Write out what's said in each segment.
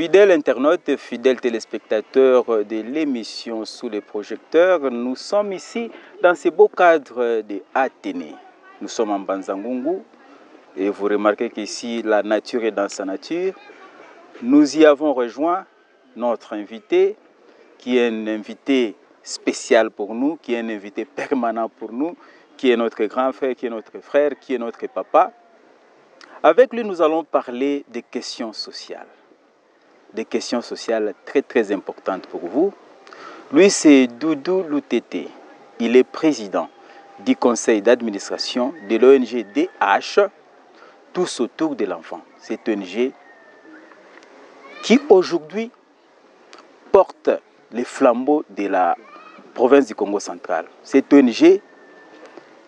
Fidèles internautes, fidèles téléspectateurs de l'émission Sous les projecteurs, nous sommes ici dans ce beau cadre de Athénée. Nous sommes en Banzangungu et vous remarquez qu'ici la nature est dans sa nature. Nous y avons rejoint notre invité qui est un invité spécial pour nous, qui est un invité permanent pour nous, qui est notre grand frère, qui est notre frère, qui est notre papa. Avec lui, nous allons parler des questions sociales. Des questions sociales très importantes pour vous. Lui, c'est Doudou Loutete. Il est président du conseil d'administration de l'ONG DH, Tous autour de l'enfant. Cette ONG qui aujourd'hui porte les flambeaux de la province du Congo central. Cette ONG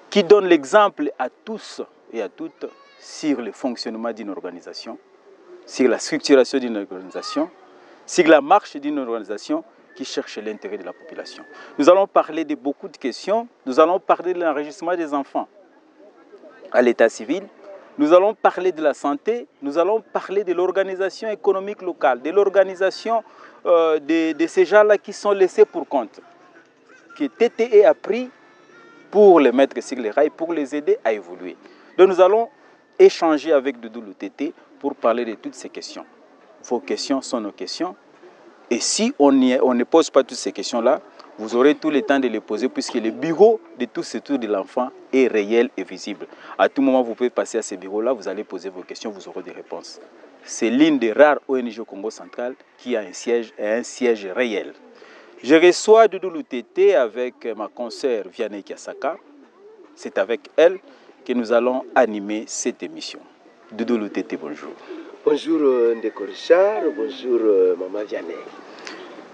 qui donne l'exemple à tous et à toutes sur le fonctionnement d'une organisation, sur la structuration d'une organisation, sur la marche d'une organisation qui cherche l'intérêt de la population. Nous allons parler de beaucoup de questions. Nous allons parler de l'enregistrement des enfants à l'état civil. Nous allons parler de la santé. Nous allons parler de l'organisation économique locale, de l'organisation de ces gens-là qui sont laissés pour compte, que TTE a pris pour les mettre sur les rails, pour les aider à évoluer. Donc nous allons échanger avec Doudou Loutete pour parler de toutes ces questions. Vos questions sont nos questions. Et si on ne pose pas toutes ces questions-là, vous aurez tout le temps de les poser puisque le bureau de Tous autour de l'enfant est réel et visible. À tout moment, vous pouvez passer à ce bureau-là, vous allez poser vos questions, vous aurez des réponses. C'est l'une des rares ONG au Congo central qui a un siège réel. Je reçois Doudou Loutete avec ma consoeur Vianney Kiasaka. C'est avec elle que nous allons animer cette émission. Doudou Loutete, bonjour. Bonjour Ndeko Richard, bonjour Maman Vianney.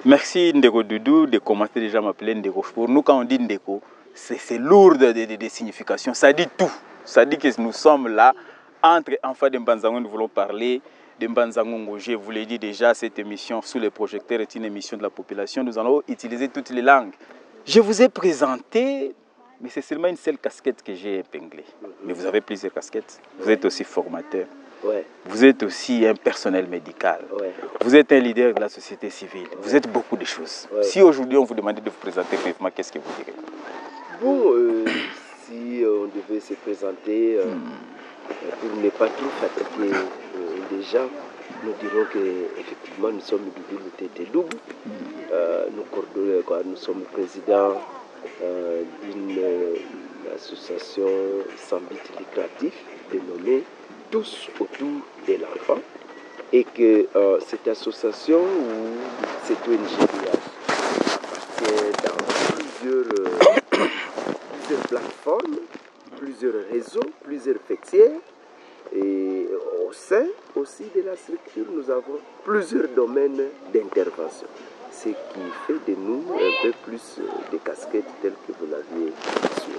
Merci Ndeko Doudou de commencer déjà à m'appeler Ndeko. Pour nous, quand on dit Ndeko, c'est lourd de signification. Ça dit tout. Ça dit que nous sommes là, entre enfants de Mbanzango, nous voulons parler de Mbanzango. Je vous l'ai dit déjà, cette émission Sous les projecteurs est une émission de la population. Nous allons utiliser toutes les langues. Je vous ai présenté, mais c'est seulement une seule casquette que j'ai épinglée. Mais vous avez plusieurs casquettes. Vous êtes aussi formateur. Ouais. Vous êtes aussi un personnel médical. Ouais. Vous êtes un leader de la société civile. Vous êtes beaucoup de choses. Ouais. Si aujourd'hui on vous demandait de vous présenter brièvement, qu'est-ce que vous direz? Bon, si on devait se présenter, pour ne pas trop fatiguer les gens, nous dirons qu'effectivement nous sommes Doudou Loutete Doubou. Nous sommes présidents d'une association sans but lucratif dénommée Tous autour de l'enfant, et que cette association ou cette ONG appartient dans plusieurs plateformes, plusieurs réseaux, plusieurs fêtières, et au sein aussi de la structure, nous avons plusieurs domaines d'intervention, ce qui fait de nous un peu plus des casquettes telles que vous l'aviez su.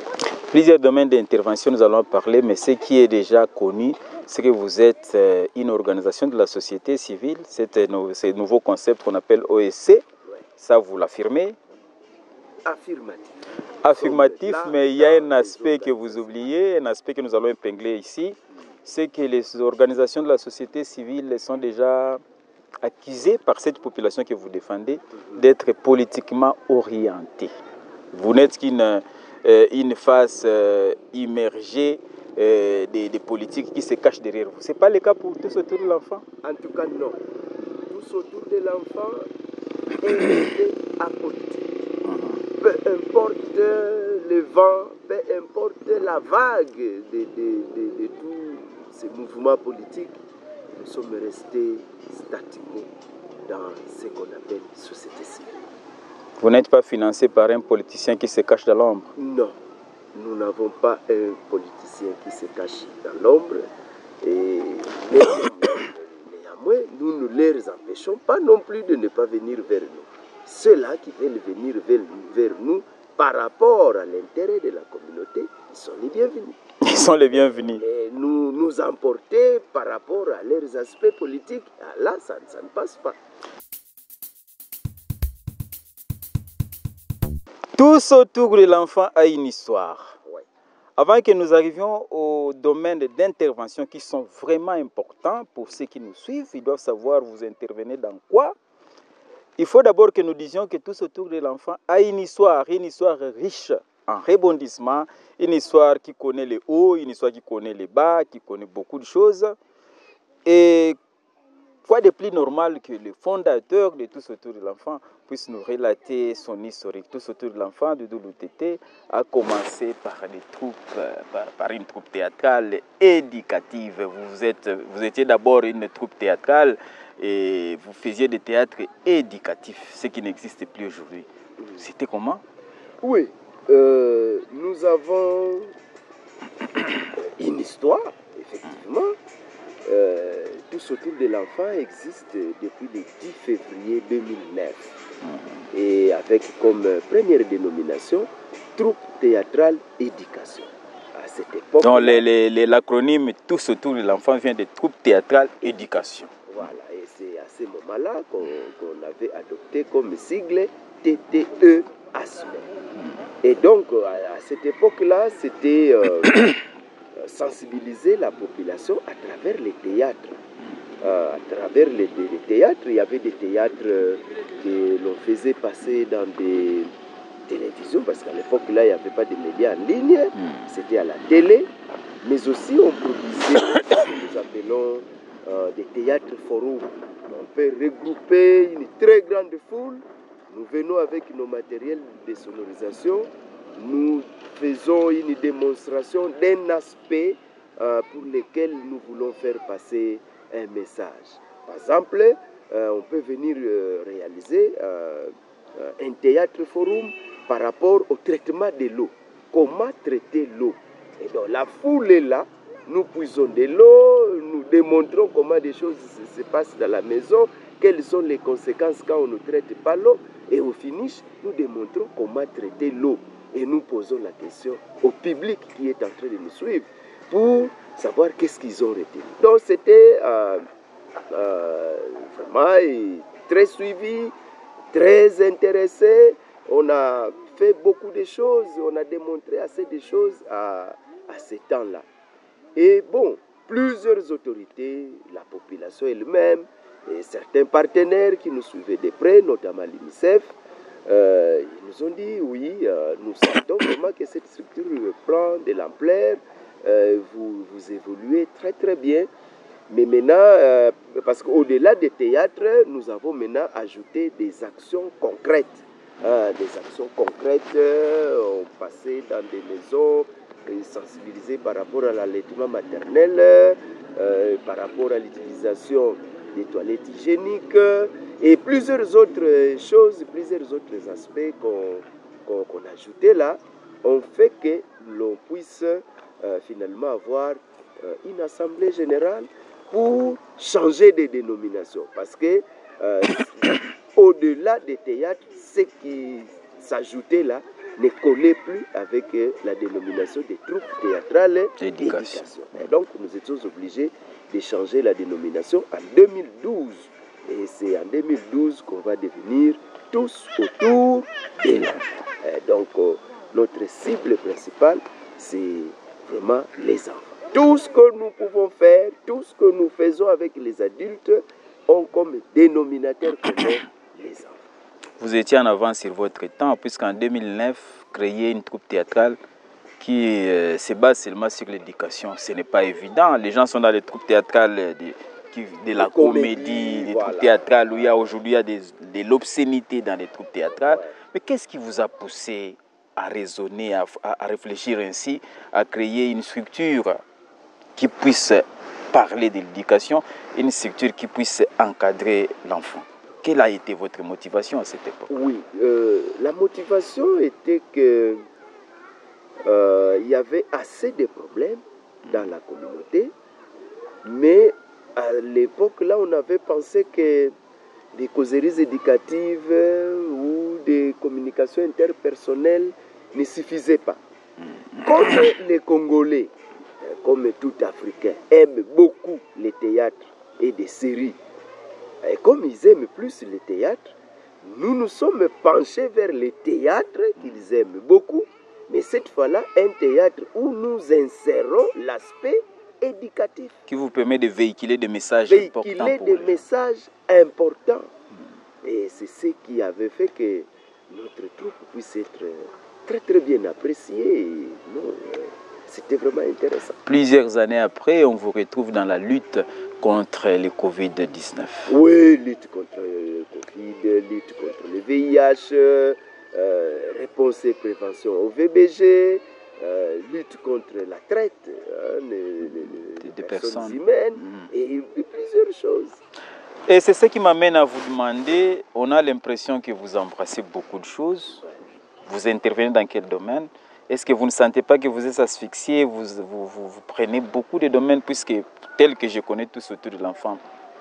Plusieurs domaines d'intervention, nous allons parler, mais ce qui est déjà connu, c'est que vous êtes une organisation de la société civile. C'est un nouveau concept qu'on appelle OSC. Ouais. Ça, vous l'affirmez? Affirmatif. Affirmatif, là, mais il y a un aspect que vous oubliez, un aspect que nous allons épingler ici, c'est que les organisations de la société civile sont déjà accusées par cette population que vous défendez d'être politiquement orientées. Vous n'êtes qu'une face immergée des politiques qui se cachent derrière vous. Ce n'est pas le cas pour Tous autour de l'enfant? En tout cas, non. Tous autour de l'enfant est apolitique. Peu importe le vent, peu importe la vague de tous ces mouvements politiques, nous sommes restés statiques dans ce qu'on appelle société civile. Vous n'êtes pas financé par un politicien qui se cache dans l'ombre? Non, nous n'avons pas un politicien qui se cache dans l'ombre. Et néanmoins, nous ne les empêchons pas non plus de ne pas venir vers nous. Ceux-là qui veulent venir vers nous par rapport à l'intérêt de la communauté, ils sont les bienvenus. Ils sont les bienvenus. Et nous emporter par rapport à leurs aspects politiques, là, ça ne passe pas. Tous autour de l'enfant a une histoire. Ouais. Avant que nous arrivions aux domaines d'intervention qui sont vraiment importants pour ceux qui nous suivent, ils doivent savoir vous intervenez dans quoi. Il faut d'abord que nous disions que Tous autour de l'enfant a une histoire riche en rebondissements, une histoire qui connaît les hauts, une histoire qui connaît les bas, qui connaît beaucoup de choses. Et quoi de plus normal que le fondateur de Tous autour de l'enfant puisse nous relater son historique. Tous autour de l'enfant de Doudou Tété a commencé par une troupe théâtrale éducative. Vous étiez d'abord une troupe théâtrale et vous faisiez des théâtres éducatifs, ce qui n'existe plus aujourd'hui. C'était comment? Oui, nous avons une histoire, effectivement. Tous autour de l'enfant existe depuis le 10 février 2009 et avec comme première dénomination troupe théâtrale éducation. À cette époque, donc l'acronyme Tous autour de l'enfant vient de troupe théâtrale éducation. Voilà, et c'est à ce moment-là qu'on avait adopté comme sigle TTE ASME. Et donc à cette époque-là, c'était sensibiliser la population à travers les théâtres. À travers les théâtres, il y avait des théâtres que l'on faisait passer dans des télévisions, parce qu'à l'époque-là, il n'y avait pas de médias en ligne, c'était à la télé, mais aussi on produisait ce que nous appelons des théâtres forums. On peut regrouper une très grande foule, nous venons avec nos matériels de sonorisation, nous faisons une démonstration d'un aspect pour lequel nous voulons faire passer un message. Par exemple, on peut venir réaliser un théâtre forum par rapport au traitement de l'eau. Comment traiter l'eau? Et donc la foule est là, nous puisons de l'eau, nous démontrons comment des choses se passent dans la maison, quelles sont les conséquences quand on ne traite pas l'eau, et au finish, nous démontrons comment traiter l'eau. Et nous posons la question au public qui est en train de nous suivre pour savoir qu'est-ce qu'ils ont retenu. Donc c'était vraiment très suivi, très intéressé. On a fait beaucoup de choses, on a démontré assez de choses à ces temps-là. Et bon, plusieurs autorités, la population elle-même, et certains partenaires qui nous suivaient de près, notamment l'UNICEF, ils nous ont dit oui, nous sentons vraiment que cette structure prend de l'ampleur, vous évoluez très très bien. Mais maintenant, parce qu'au-delà des théâtres, nous avons maintenant ajouté des actions concrètes. Des actions concrètes, on passait dans des maisons, sensibiliser par rapport à l'allaitement maternel, par rapport à l'utilisation des toilettes hygiéniques et plusieurs autres choses, plusieurs autres aspects qu'on a ajoutés là, ont fait que l'on puisse finalement avoir une assemblée générale pour changer de dénomination. Parce que au-delà des théâtres, ce qui s'ajoutait là ne collait plus avec la dénomination des troupes théâtrales d'éducation. Et donc, nous étions obligés de changer la dénomination en 2012. Et c'est en 2012 qu'on va devenir Tous autour de l'enfant. Donc, notre cible principale, c'est vraiment les enfants. Tout ce que nous pouvons faire, tout ce que nous faisons avec les adultes, ont comme dénominateur commun les enfants. Vous étiez en avance sur votre temps, puisqu'en 2009, créer une troupe théâtrale qui se base seulement sur l'éducation, ce n'est pas évident. Les gens sont dans les troupes théâtrales de la comédie, des troupes théâtrales où il y a aujourd'hui de l'obscénité dans les troupes théâtrales. Mais qu'est-ce qui vous a poussé à raisonner, à réfléchir ainsi, à créer une structure qui puisse parler de l'éducation, une structure qui puisse encadrer l'enfant? Quelle a été votre motivation à cette époque? Oui, la motivation était que il y avait assez de problèmes dans la communauté, mais à l'époque là, on avait pensé que des causeries éducatives ou des communications interpersonnelles ne suffisaient pas. Comme les Congolais, comme tout Africain, aiment beaucoup les théâtres et des séries, et comme ils aiment plus les théâtres, nous nous sommes penchés vers les théâtres qu'ils aiment beaucoup mais cette fois-là, un théâtre où nous insérons l'aspect éducatif. Qui vous permet de véhiculer des messages importants Véhiculer pour des les messages importants. Et c'est ce qui avait fait que notre troupe puisse être très très bien appréciée. C'était vraiment intéressant. Plusieurs années après, on vous retrouve dans la lutte contre le Covid-19. Oui, lutte contre le Covid, lutte contre le VIH, réponse et prévention au VBG, lutte contre la traite des personnes humaines et plusieurs choses. Et c'est ce qui m'amène à vous demander, on a l'impression que vous embrassez beaucoup de choses. Vous intervenez dans quel domaine? Est-ce que vous ne sentez pas que vous êtes asphyxié, vous prenez beaucoup de domaines, puisque tel que je connais tous autour de l'enfant,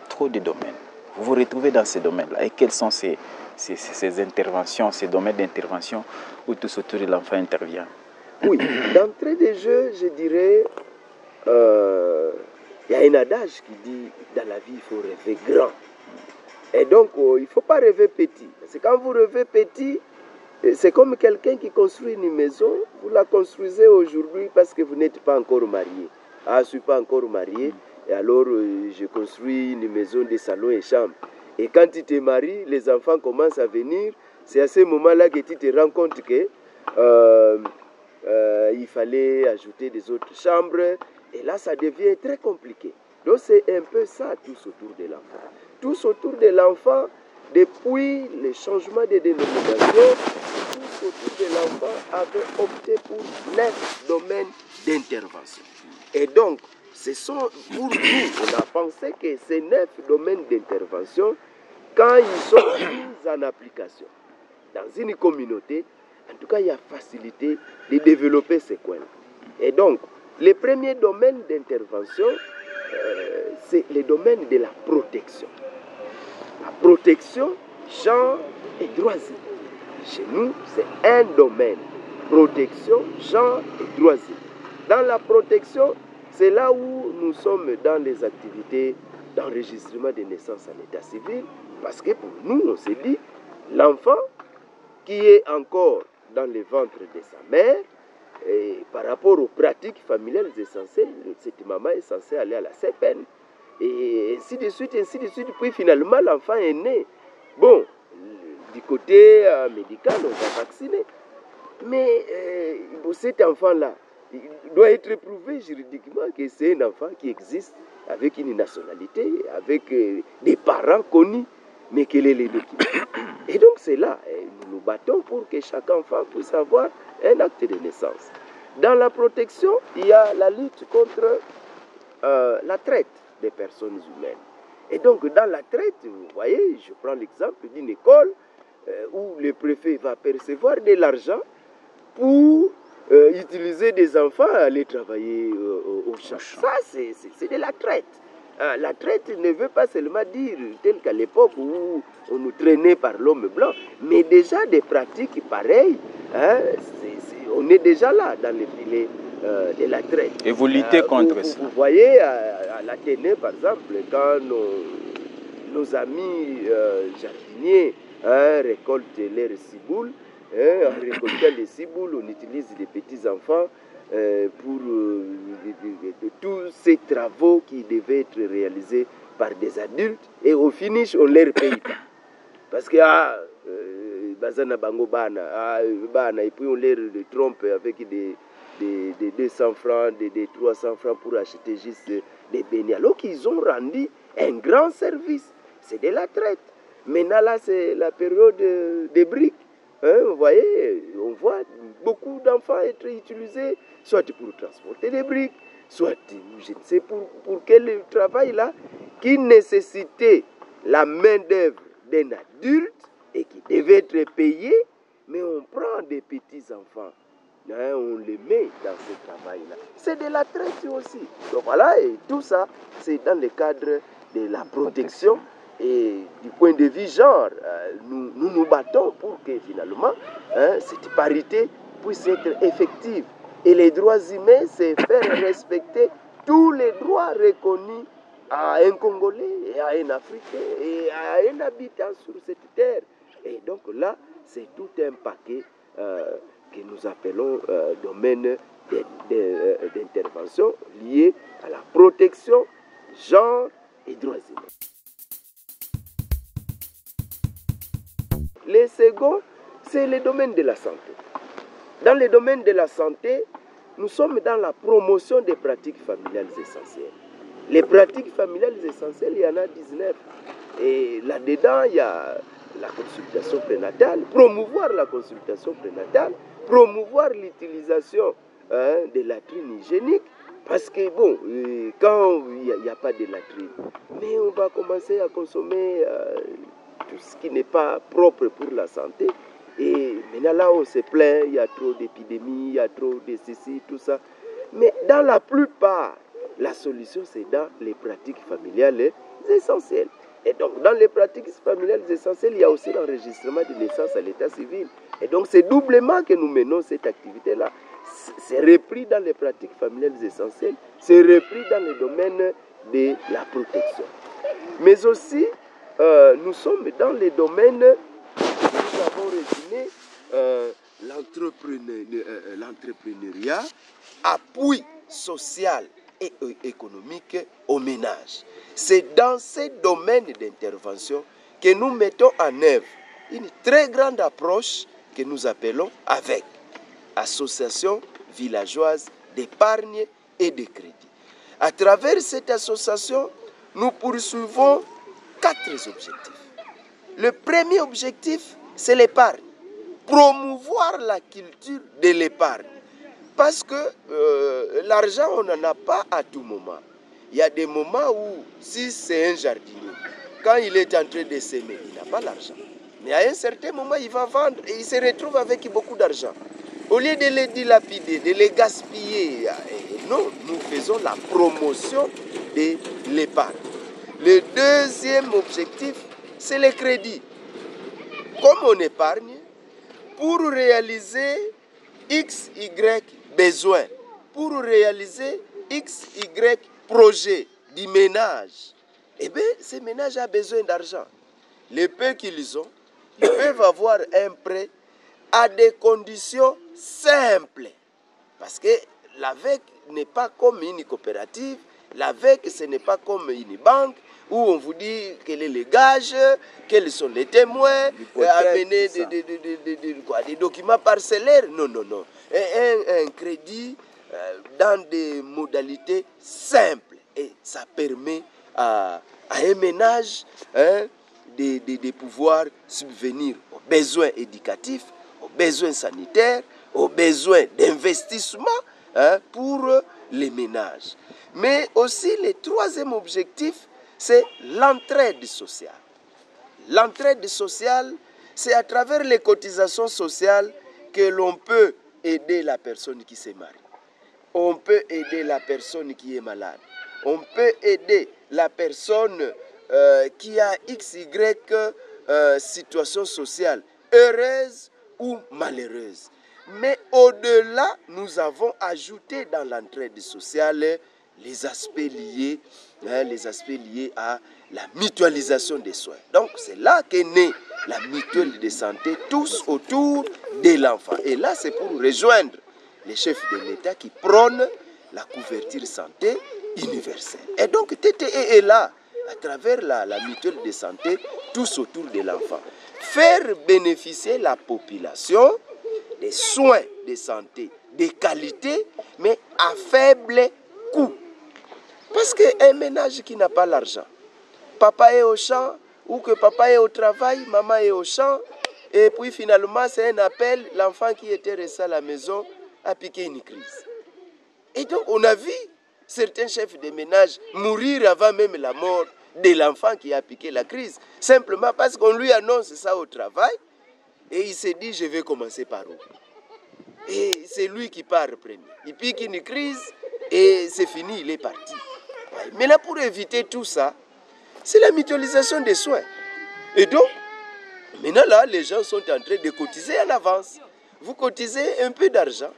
trop de domaines. Vous vous retrouvez dans ces domaines-là. Et quelles sont ces interventions, ces domaines d'intervention où tous autour de l'enfant intervient? Oui, d'entrée de jeu, je dirais, il y a un adage qui dit, dans la vie, il faut rêver grand. Et donc, il ne faut pas rêver petit. Parce que quand vous rêvez petit, c'est comme quelqu'un qui construit une maison, vous la construisez aujourd'hui parce que vous n'êtes pas encore marié. Ah, je ne suis pas encore marié, et alors je construis une maison de salon et chambre. Et quand tu te maries, les enfants commencent à venir, c'est à ce moment-là que tu te rends compte que il fallait ajouter des autres chambres, et là ça devient très compliqué. Donc c'est un peu ça, tous autour de l'enfant. Tous autour de l'enfant, depuis le changement de dénomination, tous autour de l'enfant avaient opté pour 9 domaines d'intervention. Et donc, ce sont pour nous, on a pensé que ces 9 domaines d'intervention, quand ils sont mis en application dans une communauté, en tout cas, il y a facilité de développer ces coins. Et donc, le premier domaine d'intervention, c'est le domaine de la protection. La protection, genre et droits humains. Chez nous, c'est un domaine. Protection, genre et droits humains. Dans la protection, c'est là où nous sommes dans les activités d'enregistrement des naissances en état civil, parce que pour nous, on s'est dit, l'enfant qui est encore dans le ventre de sa mère, et par rapport aux pratiques familiales essentielles, cette maman est censée aller à la CPN. Et ainsi de suite, puis finalement l'enfant est né. Bon, du côté médical, on va vacciner. Mais cet enfant-là, il doit être prouvé juridiquement que c'est un enfant qui existe avec une nationalité, avec des parents connus, mais quel est le document? Et donc c'est là, nous nous battons pour que chaque enfant puisse avoir un acte de naissance. Dans la protection, il y a la lutte contre la traite des personnes humaines. Et donc dans la traite, vous voyez, je prends l'exemple d'une école où le préfet va percevoir de l'argent pour utiliser des enfants à aller travailler au champ. Ça, c'est de la traite. La traite ne veut pas seulement dire, tel qu'à l'époque où on nous traînait par l'homme blanc, mais déjà des pratiques pareilles, hein, on est déjà là dans les filets de la traite. Et vous luttez contre ça. Vous voyez, à l'Athénée, par exemple, quand nos amis jardiniers récoltent leurs ciboules, en récoltant les ciboules, on utilise les petits-enfants pour tous ces travaux qui devaient être réalisés par des adultes, et au finish, on ne les paye pas. Parce que, bazana bango bana, et puis on les trompe avec des 200 francs, des 300 francs pour acheter juste des beignets. Alors qu'ils ont rendu un grand service. C'est de la traite. Maintenant, là, c'est la période des briques. Hein, vous voyez, on voit beaucoup d'enfants être utilisés, soit pour transporter des briques, soit, je ne sais pour quel travail là, qui nécessitait la main-d'œuvre d'un adulte et qui devait être payé, mais on prend des petits-enfants, hein, on les met dans ce travail-là. C'est de la traite aussi. Donc voilà, et tout ça, c'est dans le cadre de la protection. Et du point de vue genre, nous nous battons pour que finalement cette parité puisse être effective. Et les droits humains, c'est faire respecter tous les droits reconnus à un Congolais et à un Africain et à un habitant sur cette terre. Et donc là, c'est tout un paquet que nous appelons domaine d'intervention lié à la protection, genre et droits humains. Le second, c'est le domaine de la santé. Dans le domaine de la santé, nous sommes dans la promotion des pratiques familiales essentielles. Les pratiques familiales essentielles, il y en a 19. Et là-dedans, il y a la consultation prénatale, promouvoir la consultation prénatale, promouvoir l'utilisation de latrines hygiéniques, parce que bon, quand il n'y a pas de latrine, mais on va commencer à consommer tout ce qui n'est pas propre pour la santé. Et maintenant là, on se plaint, il y a trop d'épidémies, il y a trop de ceci, tout ça. Mais dans la plupart, la solution, c'est dans les pratiques familiales essentielles. Et donc, dans les pratiques familiales essentielles, il y a aussi l'enregistrement de naissance à l'état civil. Et donc, c'est doublement que nous menons cette activité-là. C'est repris dans les pratiques familiales essentielles, c'est repris dans le domaine de la protection. Mais aussi, nous sommes dans les domaines que nous avons résumé, l'entrepreneuriat, appui social et économique aux ménages. C'est dans ces domaines d'intervention que nous mettons en œuvre une très grande approche que nous appelons AVEC, Association villageoise d'épargne et de crédit. À travers cette association, nous poursuivons 4 objectifs. Le premier objectif, c'est l'épargne. Promouvoir la culture de l'épargne. Parce que l'argent, on n'en a pas à tout moment. Il y a des moments où, si c'est un jardinier, quand il est en train de s'aimer, il n'a pas l'argent. Mais à un certain moment, il va vendre et il se retrouve avec beaucoup d'argent. Au lieu de les dilapider, de les gaspiller, non, nous faisons la promotion de l'épargne. Le deuxième objectif, c'est le crédit. Comme on épargne, pour réaliser X, Y besoin, pour réaliser X, Y projet du ménage, eh bien, ce ménage a besoin d'argent. Les peu qu'ils ont, ils peuvent avoir un prêt à des conditions simples. Parce que l'AVEC n'est pas comme une coopérative, l'AVEC ce n'est pas comme une banque où on vous dit quel est le gage, quels sont les témoins, amener des documents parcellaires. Non, non, non. Un crédit dans des modalités simples. Et ça permet à un ménage de pouvoir subvenir aux besoins éducatifs, aux besoins sanitaires, aux besoins d'investissement pour les ménages. Mais aussi, le troisième objectif, c'est l'entraide sociale. L'entraide sociale, c'est à travers les cotisations sociales que l'on peut aider la personne qui se marie. On peut aider la personne qui est malade. On peut aider la personne qui a XY situation sociale, heureuse ou malheureuse. Mais au-delà, nous avons ajouté dans l'entraide sociale les aspects liés à la mutualisation des soins. Donc c'est là qu'est née la mutuelle de santé, tous autour de l'enfant. Et là, c'est pour rejoindre les chefs de l'État qui prônent la couverture santé universelle. Et donc TTE est là, à travers la mutuelle de santé, tous autour de l'enfant. Faire bénéficier la population des soins de santé de qualité, mais à faible coût. Parce qu'un ménage qui n'a pas l'argent, papa est au champ, ou que papa est au travail, maman est au champ, et puis finalement c'est un appel, l'enfant qui était resté à la maison a piqué une crise. Et donc on a vu certains chefs de ménage mourir avant même la mort de l'enfant qui a piqué la crise, simplement parce qu'on lui annonce ça au travail, et il s'est dit je vais commencer par où? Et c'est lui qui part premier. Il pique une crise et c'est fini, il est parti. Mais là, pour éviter tout ça, c'est la mutualisation des soins. Et donc, maintenant là, les gens sont en train de cotiser en avance. Vous cotisez un peu d'argent.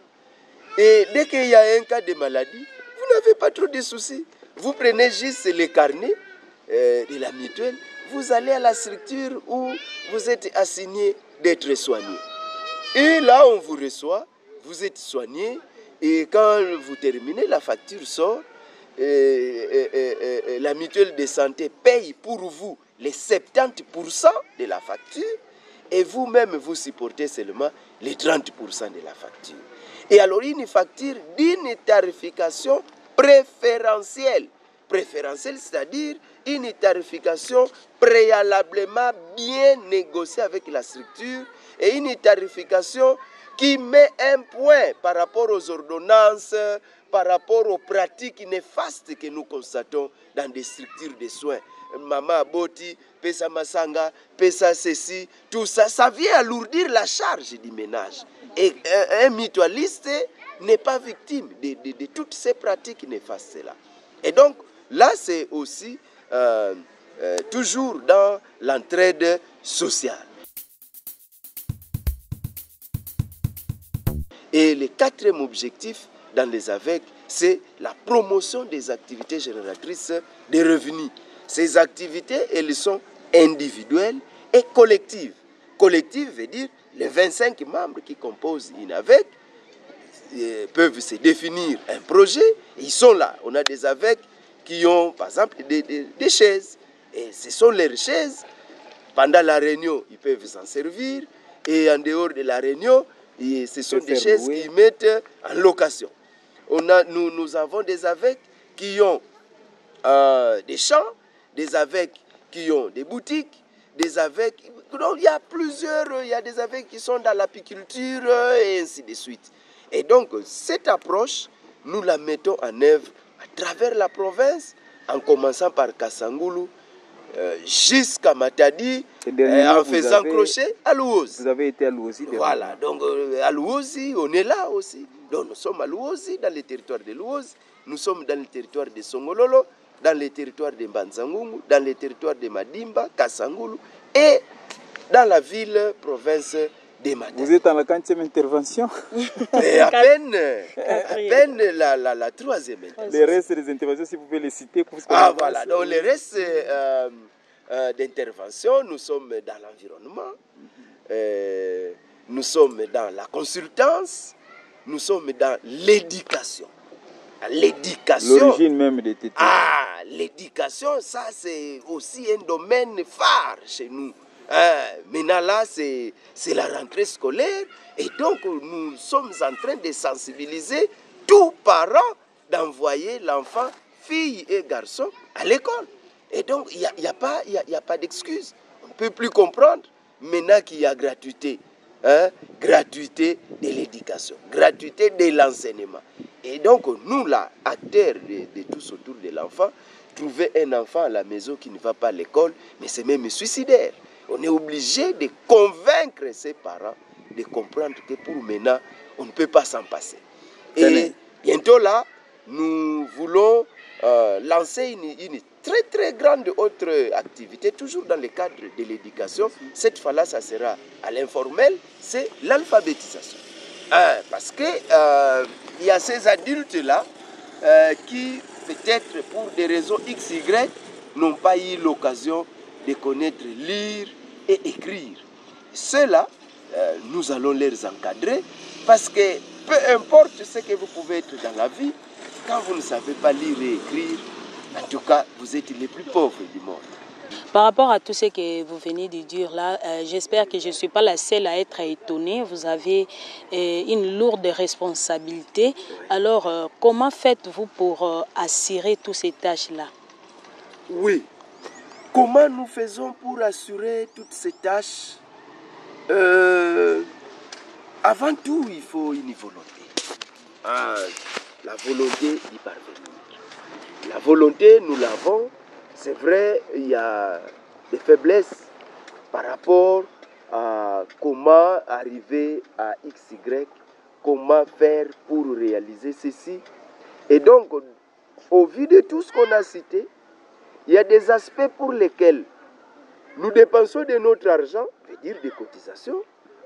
Et dès qu'il y a un cas de maladie, vous n'avez pas trop de soucis. Vous prenez juste les carnets de la mutuelle, vous allez à la structure où vous êtes assigné d'être soigné. Et là, on vous reçoit vous êtes soigné et quand vous terminez, la facture sort. La mutuelle de santé paye pour vous les 70% de la facture et vous-même vous supportez seulement les 30% de la facture. Et alors une facture d'une tarification préférentielle. Préférentielle, c'est-à-dire une tarification préalablement bien négociée avec la structure et une tarification qui met un point par rapport aux ordonnances, par rapport aux pratiques néfastes que nous constatons dans des structures de soins. Mama Boti, Pesa Masanga, Pesa ceci, tout ça, ça vient alourdir la charge du ménage. Et un mutualiste n'est pas victime de toutes ces pratiques néfastes-là. Et donc, là, c'est aussi toujours dans l'entraide sociale. Et le quatrième objectif dans les AVEC, c'est la promotion des activités génératrices de revenus. Ces activités, elles sont individuelles et collectives. Collective veut dire les 25 membres qui composent une AVEC peuvent se définir un projet. Ils sont là. On a des AVEC qui ont, par exemple, des chaises. Et ce sont leurs chaises. Pendant la réunion, ils peuvent s'en servir. Et en dehors de la réunion, ce sont des chaises qu'ils mettent en location. Nous avons des AVEC qui ont des champs, des AVEC qui ont des boutiques, des AVEC... Donc, il y a plusieurs, il y a des AVEC qui sont dans l'apiculture et ainsi de suite. Et donc, cette approche, nous la mettons en œuvre à travers la province, en commençant par Kassangoulou, jusqu'à Matadi, en faisant crochet à Louosi. Vous avez été à Louosi. Voilà, donc à Louosi, on est là aussi. Donc nous sommes à Louosi, dans le territoire de Louosi, nous sommes dans le territoire de Songololo, dans le territoire de Mbanzangungu, dans le territoire de Madimba, Kassangoulou, et dans la ville, province de Matadi. Vous êtes en la 4e intervention? Et à peine la 3e intervention. Les restes des interventions, si vous pouvez les citer. Voilà, donc les restes d'intervention, nous sommes dans l'environnement, nous sommes dans la consultance, nous sommes dans l'éducation. L'éducation. L'origine même des tétés. L'éducation, ça c'est aussi un domaine phare chez nous. Maintenant là, c'est la rentrée scolaire et donc nous sommes en train de sensibiliser tous parents d'envoyer l'enfant, fille et garçon, à l'école. Et donc, il n'y a pas d'excuse. On ne peut plus comprendre maintenant qu'il y a gratuité. Gratuité de l'éducation, gratuité de l'enseignement. Et donc, nous, là, acteurs de tous autour de l'enfant, trouver un enfant à la maison qui ne va pas à l'école, mais c'est même suicidaire. On est obligé de convaincre ses parents de comprendre que pour maintenant, on ne peut pas s'en passer. Et bientôt là, nous voulons lancer une très très grande autre activité, toujours dans le cadre de l'éducation. Cette fois-là, ça sera à l'informel, c'est l'alphabétisation. Parce que il y a ces adultes-là qui, peut-être pour des raisons XY, n'ont pas eu l'occasion de connaître lire et écrire. Ceux-là, nous allons les encadrer parce que peu importe ce que vous pouvez être dans la vie, quand vous ne savez pas lire et écrire, en tout cas, vous êtes les plus pauvres du monde. Par rapport à tout ce que vous venez de dire là, j'espère que je ne suis pas la seule à être étonnée. Vous avez une lourde responsabilité. Alors, comment faites-vous pour assurer toutes ces tâches-là? Oui. Comment nous faisons pour assurer toutes ces tâches? Avant tout, il faut une volonté. La volonté d'y parvenir. La volonté, nous l'avons. C'est vrai, il y a des faiblesses par rapport à comment arriver à XY, comment faire pour réaliser ceci. Et donc, au vu de tout ce qu'on a cité, il y a des aspects pour lesquels nous dépensons de notre argent, veut dire des cotisations,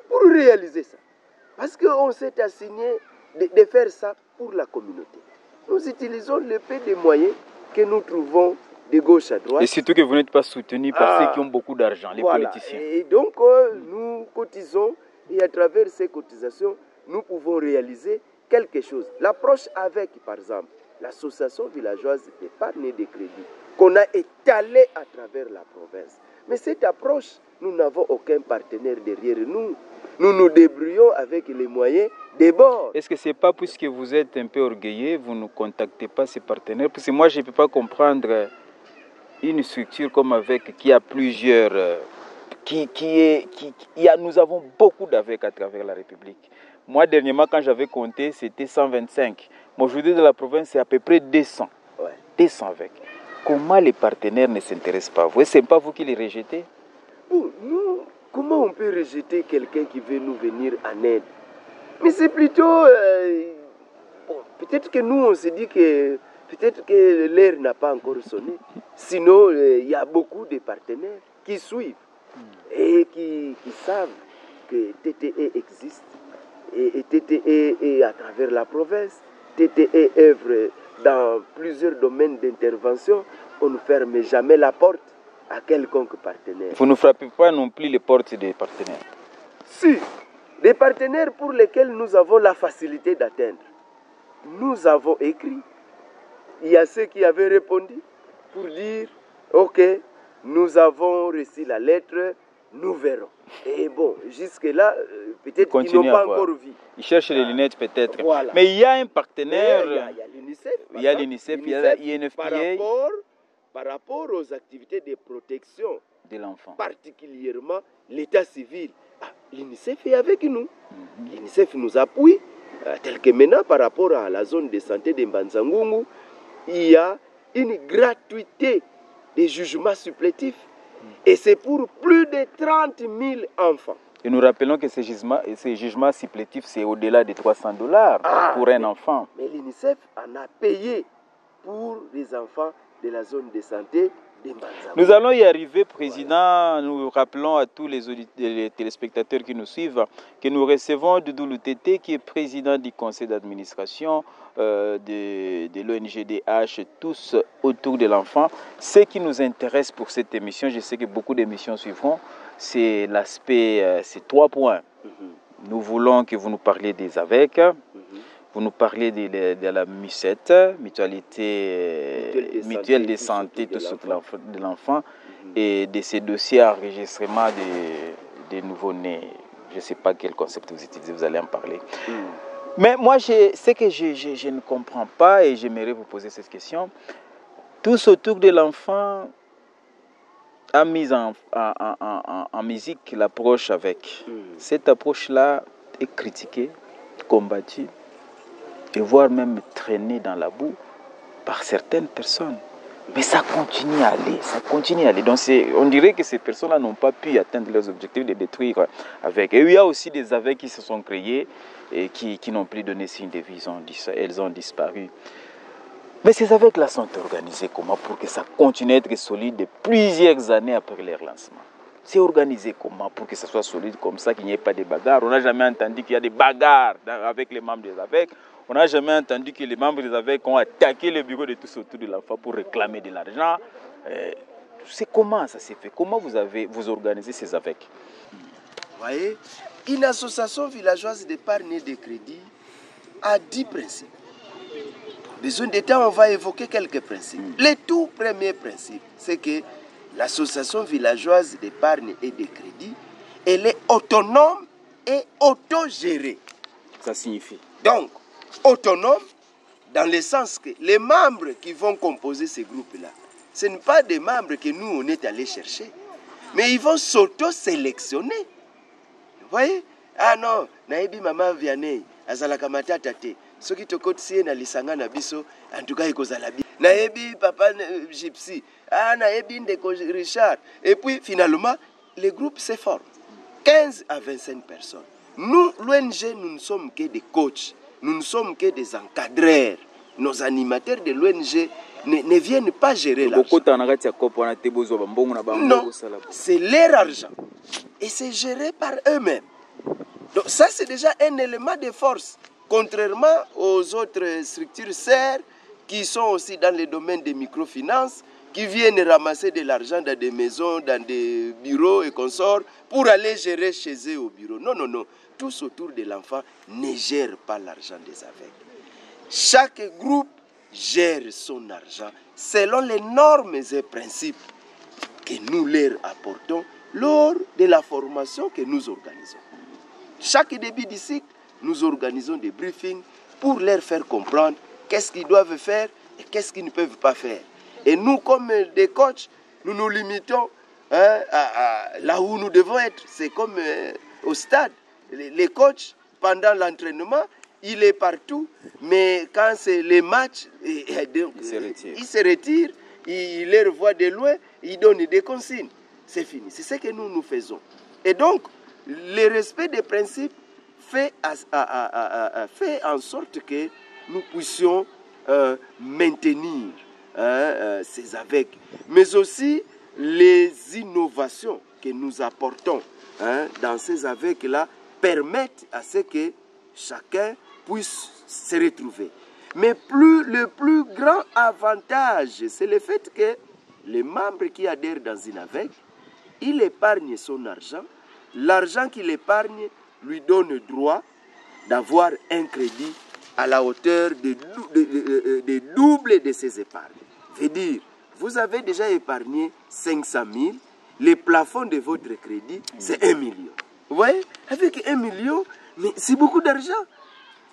pour réaliser ça. Parce qu'on s'est assigné de faire ça pour la communauté. Nous utilisons le peu de moyens que nous trouvons de gauche à droite. Et surtout que vous n'êtes pas soutenu par ceux qui ont beaucoup d'argent, les politiciens. Et donc, nous cotisons et à travers ces cotisations, nous pouvons réaliser quelque chose. L'approche avec, par exemple, l'association villageoise d'épargne et de crédit, qu'on a étalée à travers la province. Mais cette approche, nous n'avons aucun partenaire derrière nous. Nous nous débrouillons avec les moyens des bords. Est-ce que ce n'est pas puisque vous êtes un peu orgueilleux, vous ne contactez pas ces partenaires? Parce que moi, je ne peux pas comprendre une structure comme avec qui a plusieurs... nous avons beaucoup d'AVEC à travers la République. Moi, dernièrement, quand j'avais compté, c'était 125. Mais aujourd'hui, dans la province, c'est à peu près 200. Ouais. 200 avec. Comment les partenaires ne s'intéressent pas à vous? Ce n'est pas vous qui les rejetez? Bon, nous, comment on peut rejeter quelqu'un qui veut nous venir en aide? Mais c'est plutôt... bon, peut-être que nous, on se dit que... Peut-être que l'heure n'a pas encore sonné. Sinon, il y a beaucoup de partenaires qui suivent et qui savent que TTE existe. Et TTE est à travers la province. TTE œuvre dans plusieurs domaines d'intervention. On ne ferme jamais la porte à quelconque partenaire. Vous ne frappez pas non plus les portes des partenaires? Si, des partenaires pour lesquels nous avons la facilité d'atteindre. Nous avons écrit. Il y a ceux qui avaient répondu pour dire « Ok, nous avons reçu la lettre, nous verrons. » Et bon, jusque-là, peut-être qu'ils n'ont pas encore vu. Ils cherchent les lunettes peut-être. Voilà. Mais il y a un partenaire. Il y a l'UNICEF. Il y a l'UNICEF, il y a l'INFPA. Par rapport aux activités de protection de l'enfant, particulièrement l'état civil, l'UNICEF est avec nous. L'UNICEF nous appuie, tel que maintenant par rapport à la zone de santé de Mbanzangungu, il y a une gratuité des jugements supplétifs. Et c'est pour plus de 30 000 enfants. Et nous rappelons que ces jugements supplétifs, c'est au-delà de $300 pour un enfant. Mais l'UNICEF en a payé pour les enfants de la zone de santé de Mbanzangungu. Nous allons y arriver, Président. Nous rappelons à tous les téléspectateurs qui nous suivent que nous recevons Doudou Loutete, qui est président du conseil d'administration de l'ONGDH, tous autour de l'enfant. Ce qui nous intéresse pour cette émission, je sais que beaucoup d'émissions suivront, c'est l'aspect, ces 3 points. Nous voulons que vous nous parliez des AVEC. Vous nous parlez de la MUSET, mutuelle de santé, tout ce de l'enfant, et de ces dossiers enregistrement des nouveau-nés. Je ne sais pas quel concept vous utilisez, vous allez en parler. Mais moi, ce que je ne comprends pas, et j'aimerais vous poser cette question, tous autour de l'enfant a mis en musique l'approche avec. Cette approche-là est critiquée, combattue, et voire même traînée dans la boue par certaines personnes. Mais ça continue à aller, ça continue à aller. Donc on dirait que ces personnes-là n'ont pas pu atteindre leurs objectifs de détruire avec. Et il y a aussi des AVEC qui se sont créés et qui n'ont plus donné signe de vie, elles ont disparu. Mais ces AVEC-là sont organisés comment pour que ça continue à être solide de plusieurs années après leur lancement? C'est organisé comment pour que ça soit solide comme ça, qu'il n'y ait pas de bagarres? On n'a jamais entendu qu'il y a des bagarres avec les membres des AVEC. On n'a jamais entendu que les membres des AVEC ont attaqué le bureau de tous autour de l'enfant pour réclamer de l'argent. C'est comment ça s'est fait? Comment vous organisez ces AVEC? Vous voyez, une association villageoise d'épargne et de crédit a 10 principes. Besoin d'état, on va évoquer quelques principes. Le tout premier principe, c'est que l'association villageoise d'épargne et de crédit, elle est autonome et autogérée. Ça signifie? Donc, autonome dans le sens que les membres qui vont composer ces groupes-là, ce ne sont pas des membres que nous, on est allés chercher, mais ils vont s'auto-sélectionner. Vous voyez? Ah non, naebi maman Vianney, azalaka matata te. Soki tokotisi na lisanga na biso, en tout cas ikozala bi. Naebi papa Gypsy, ah naebi ndeko Richard. Et puis finalement, les groupes se forment. 15 à 25 personnes. Nous, l'ONG, nous ne sommes que des coachs. Nous ne sommes que des encadreurs. Nos animateurs de l'ONG ne viennent pas gérer l'argent. Non, c'est leur argent. Et c'est géré par eux-mêmes. Donc ça, c'est déjà un élément de force. Contrairement aux autres structures sœurs qui sont aussi dans le domaine des microfinances, qui viennent ramasser de l'argent dans des maisons, dans des bureaux et consorts pour aller gérer chez eux au bureau. Non, non, non. Tous autour de l'enfant ne gèrent pas l'argent des aveugles. Chaque groupe gère son argent selon les normes et principes que nous leur apportons lors de la formation que nous organisons. Chaque début du cycle, nous organisons des briefings pour leur faire comprendre qu'est-ce qu'ils doivent faire et qu'est-ce qu'ils ne peuvent pas faire. Et nous, comme des coachs, nous nous limitons là où nous devons être. C'est comme au stade. Les coachs, pendant l'entraînement, il est partout, mais quand c'est les matchs, il se retire, il les revoit de loin, il donne des consignes. C'est fini. C'est ce que nous faisons. Et donc, le respect des principes fait en sorte que nous puissions maintenir ces aveugles, mais aussi les innovations que nous apportons dans ces aveugles-là permettent à ce que chacun puisse se retrouver. Mais le plus grand avantage, c'est le fait que les membres qui adhèrent dans une aveugle, il épargne son argent. L'argent qu'il épargne lui donne droit d'avoir un crédit à la hauteur de double de ses épargnes. Veut dire, vous avez déjà épargné 500 000, le plafond de votre crédit, c'est 1 million. Vous voyez, avec 1 million, mais c'est beaucoup d'argent.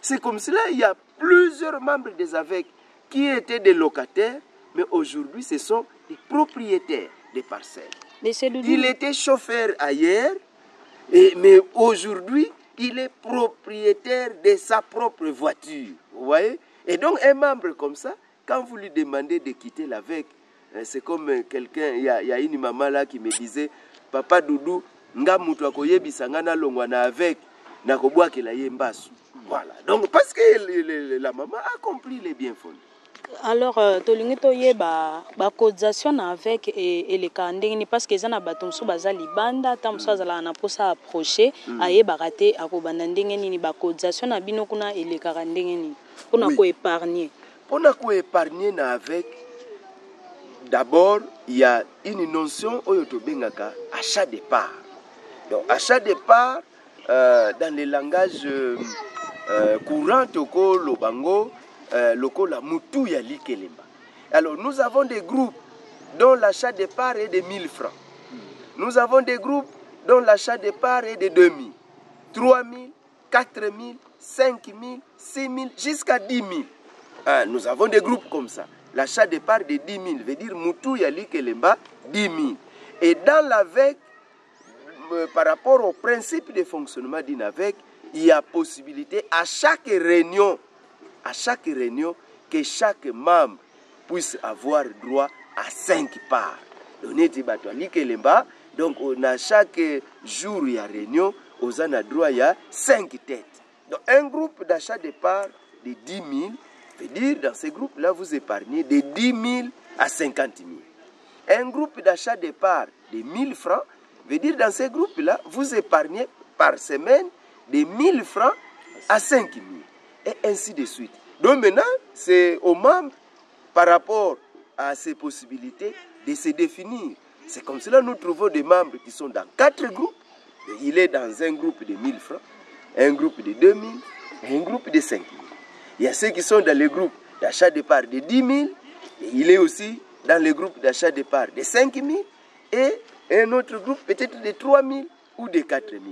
C'est comme cela, il y a plusieurs membres des aveugles qui étaient des locataires, mais aujourd'hui, ce sont des propriétaires des parcelles. Il était chauffeur ailleurs, mais aujourd'hui, il est propriétaire de sa propre voiture. Vous voyez? Et donc, un membre comme ça, quand vous lui demandez de quitter l'aveugle, c'est comme quelqu'un, il y a une maman là qui me disait, Papa Doudou, nga mutu akoyebisa nga na longwa na avec na kobwaki la yembasu. Voilà. Donc parce que la maman a compris les bien fondés. Alors tolingi toyeba ba cotisation avec et les kandengini parce que zana batomso baza libanda tamso azala na posa approcher ayeba raté akobanda ndengeni ni ba cotisation na bino kuna et les kandengini pona ko épargner. Pona ko épargner na avec d'abord il y a une notion oyo bengaka achat de part. Donc achat de part dans le langage courant toko lobango loko la mutu ya likelemba. Alors nous avons des groupes dont l'achat de part est de 1000 francs. Nous avons des groupes dont l'achat de part est de 2000, 3000, 4000, 5000, 6000 jusqu'à 10 000. Nous avons des groupes comme ça. L'achat de part de 10 000 veut dire mutu ya likelemba 10 000. Et dans l'avec, par rapport au principe de fonctionnement d'une avec, il y a possibilité à chaque réunion, que chaque membre puisse avoir droit à 5 parts. Donc, on a chaque jour, il y a réunion, on a droit à 5 têtes. Donc, un groupe d'achat de parts de 10 000, veut dire, dans ce groupe-là, vous épargnez de 10 000 à 50 000. Un groupe d'achat de parts de 1000 francs, veut dire, dans ce groupe-là, vous épargnez par semaine de 1000 francs à 5 000. Et ainsi de suite. Donc maintenant, c'est aux membres, par rapport à ces possibilités, de se définir. C'est comme cela que nous trouvons des membres qui sont dans 4 groupes. Il est dans un groupe de 1000 francs, un groupe de 2000 et un groupe de 5000. Il y a ceux qui sont dans le groupe d'achat de parts de 10 000. Et il est aussi dans le groupe d'achat de parts de 5 000. Et un autre groupe peut-être de 3 000 ou de 4 000.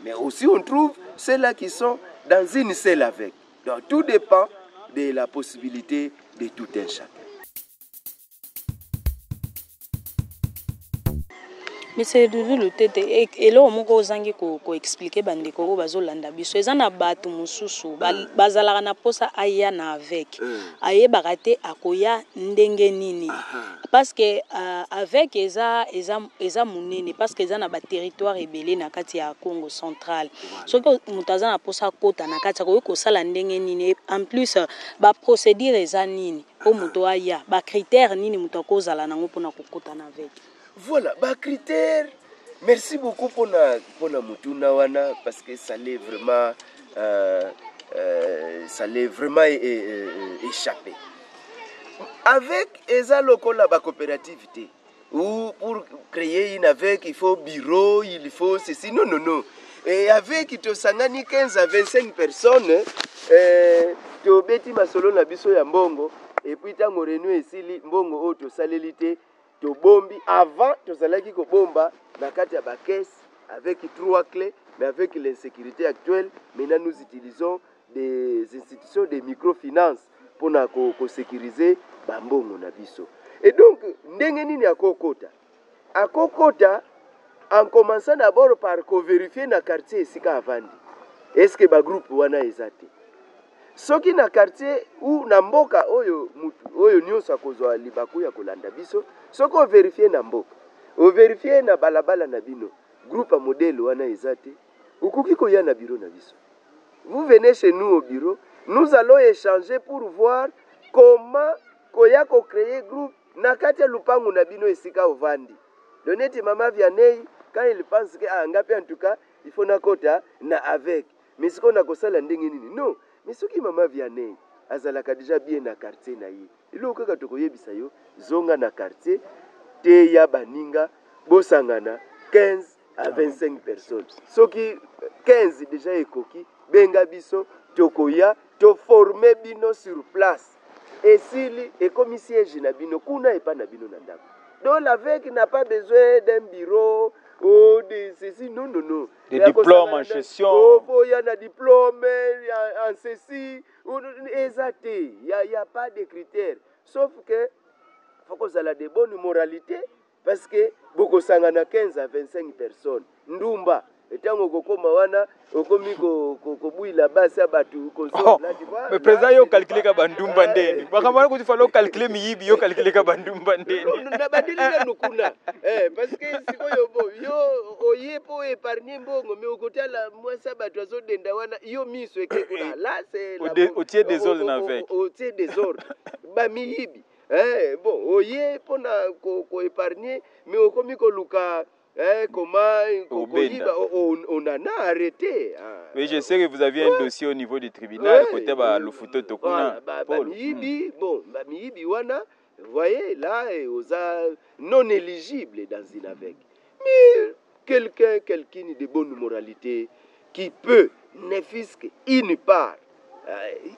Mais aussi on trouve ceux-là qui sont dans une seule avec. Donc tout dépend de la possibilité de tout un chacun. Monsieur Doudou Lutete, et là on ko zangi ko expliquer bande ko bazolanda biso ezana batu mususu bazalaka na posa aya na avec aye barate akoya ndenge nini parce que avec eza munene parce que ezana ba territoire ebele na kati ya Congo central soki mutaza na posa kota na kati ko sala ndenge nini en plus ba procédure eza nini o muto aya ba critère nini muto ko zala nango pona kokota na avec. Voilà, bah critères. Merci beaucoup pour la Mutuna wana parce que ça l'est vraiment échappé. avec eza lokola ba coopérative te. Ou pour créer une avec, il faut bureau, il faut ceci. Non, non, non. Et avec tosangani 15 à 25 personnes, to beti masolo na biso ya mbongo, et puis tango renu esili mbongo o to salelite, to bombi avant to salaki ko bomba na kati ya ba caisse avec 3 clés, mais avec l'insécurité actuelle, maintenant nous utilisons des institutions de microfinance pour na ko sécuriser ba mbongo na biso. Et donc, ndenge nini akokota? Akokota en commençant d'abord par vérifier na quartier esika avandi. Est-ce que ba groupe wana ezate? Soki na quartier ou na mboka oyo mutu oyo nyonso akozwa libaku ya kolanda biso, soko vérifier na mboka. O vérifier na balabala na bino. Groupe modèle wana ezate. Ukuki koya na bureau na biso. Vous venez chez nous au bureau, nous allons échanger pour voir comment koya ko créer groupe na kati ya lupangu na bino esika ovandi. Doneti mama Vianney, quand il pense que ngapi en tout cas, il faut na kota na avec. Mais ce qu'on a kosala ndenge nini? Non, mais soki mama Vianney azalaka déjà bien na quartier na ye. Ilo kaka tokoyebisa yo zonga na quartier te ya baninga bosangana 15 à 25 personnes. Soki 15 déjà ekoki benga biso tokoya to former bino sur place. Et s'il est comme siège na bino, kuna et pas na bino nandako. Donc l'AVEC n'a pas besoin d'un bureau ou de ceci, non, non, non. Des diplômes en gestion. Oh, il y a un diplôme en ceci, exacté. Il n'y a pas de critères. Sauf que, il faut qu'on ait de bonnes moralités, parce que beaucoup sangana 15 à 25 personnes. Ndumba. Etango kokoma wana okomi kobuila basi abatu konso là tu vois. Mais président yo calculer ka bandumba ndeni. Bakamba ko tifalo calculer miyibi yo calculer ka bandumba ndeni. Na badilika nukuna. Parce que siko yo bo yo oye po épargner mbongo mais okotala mwasa batu azodenda wana yo miso ekekuna. Là c'est la au tiers des ordres na avec. Au tiers des ordres. Ba miyibi. Bon oye pona ko épargner mais okomi ko luka. Comment on en a arrêté. Mais je sais que vous aviez un dossier au niveau du tribunal côté le photo tokuna. Bon, miyibi wana, vous voyez là, aux non éligibles dans une avec. Mais quelqu'un de bonne moralité qui peut ne fût qu'une part,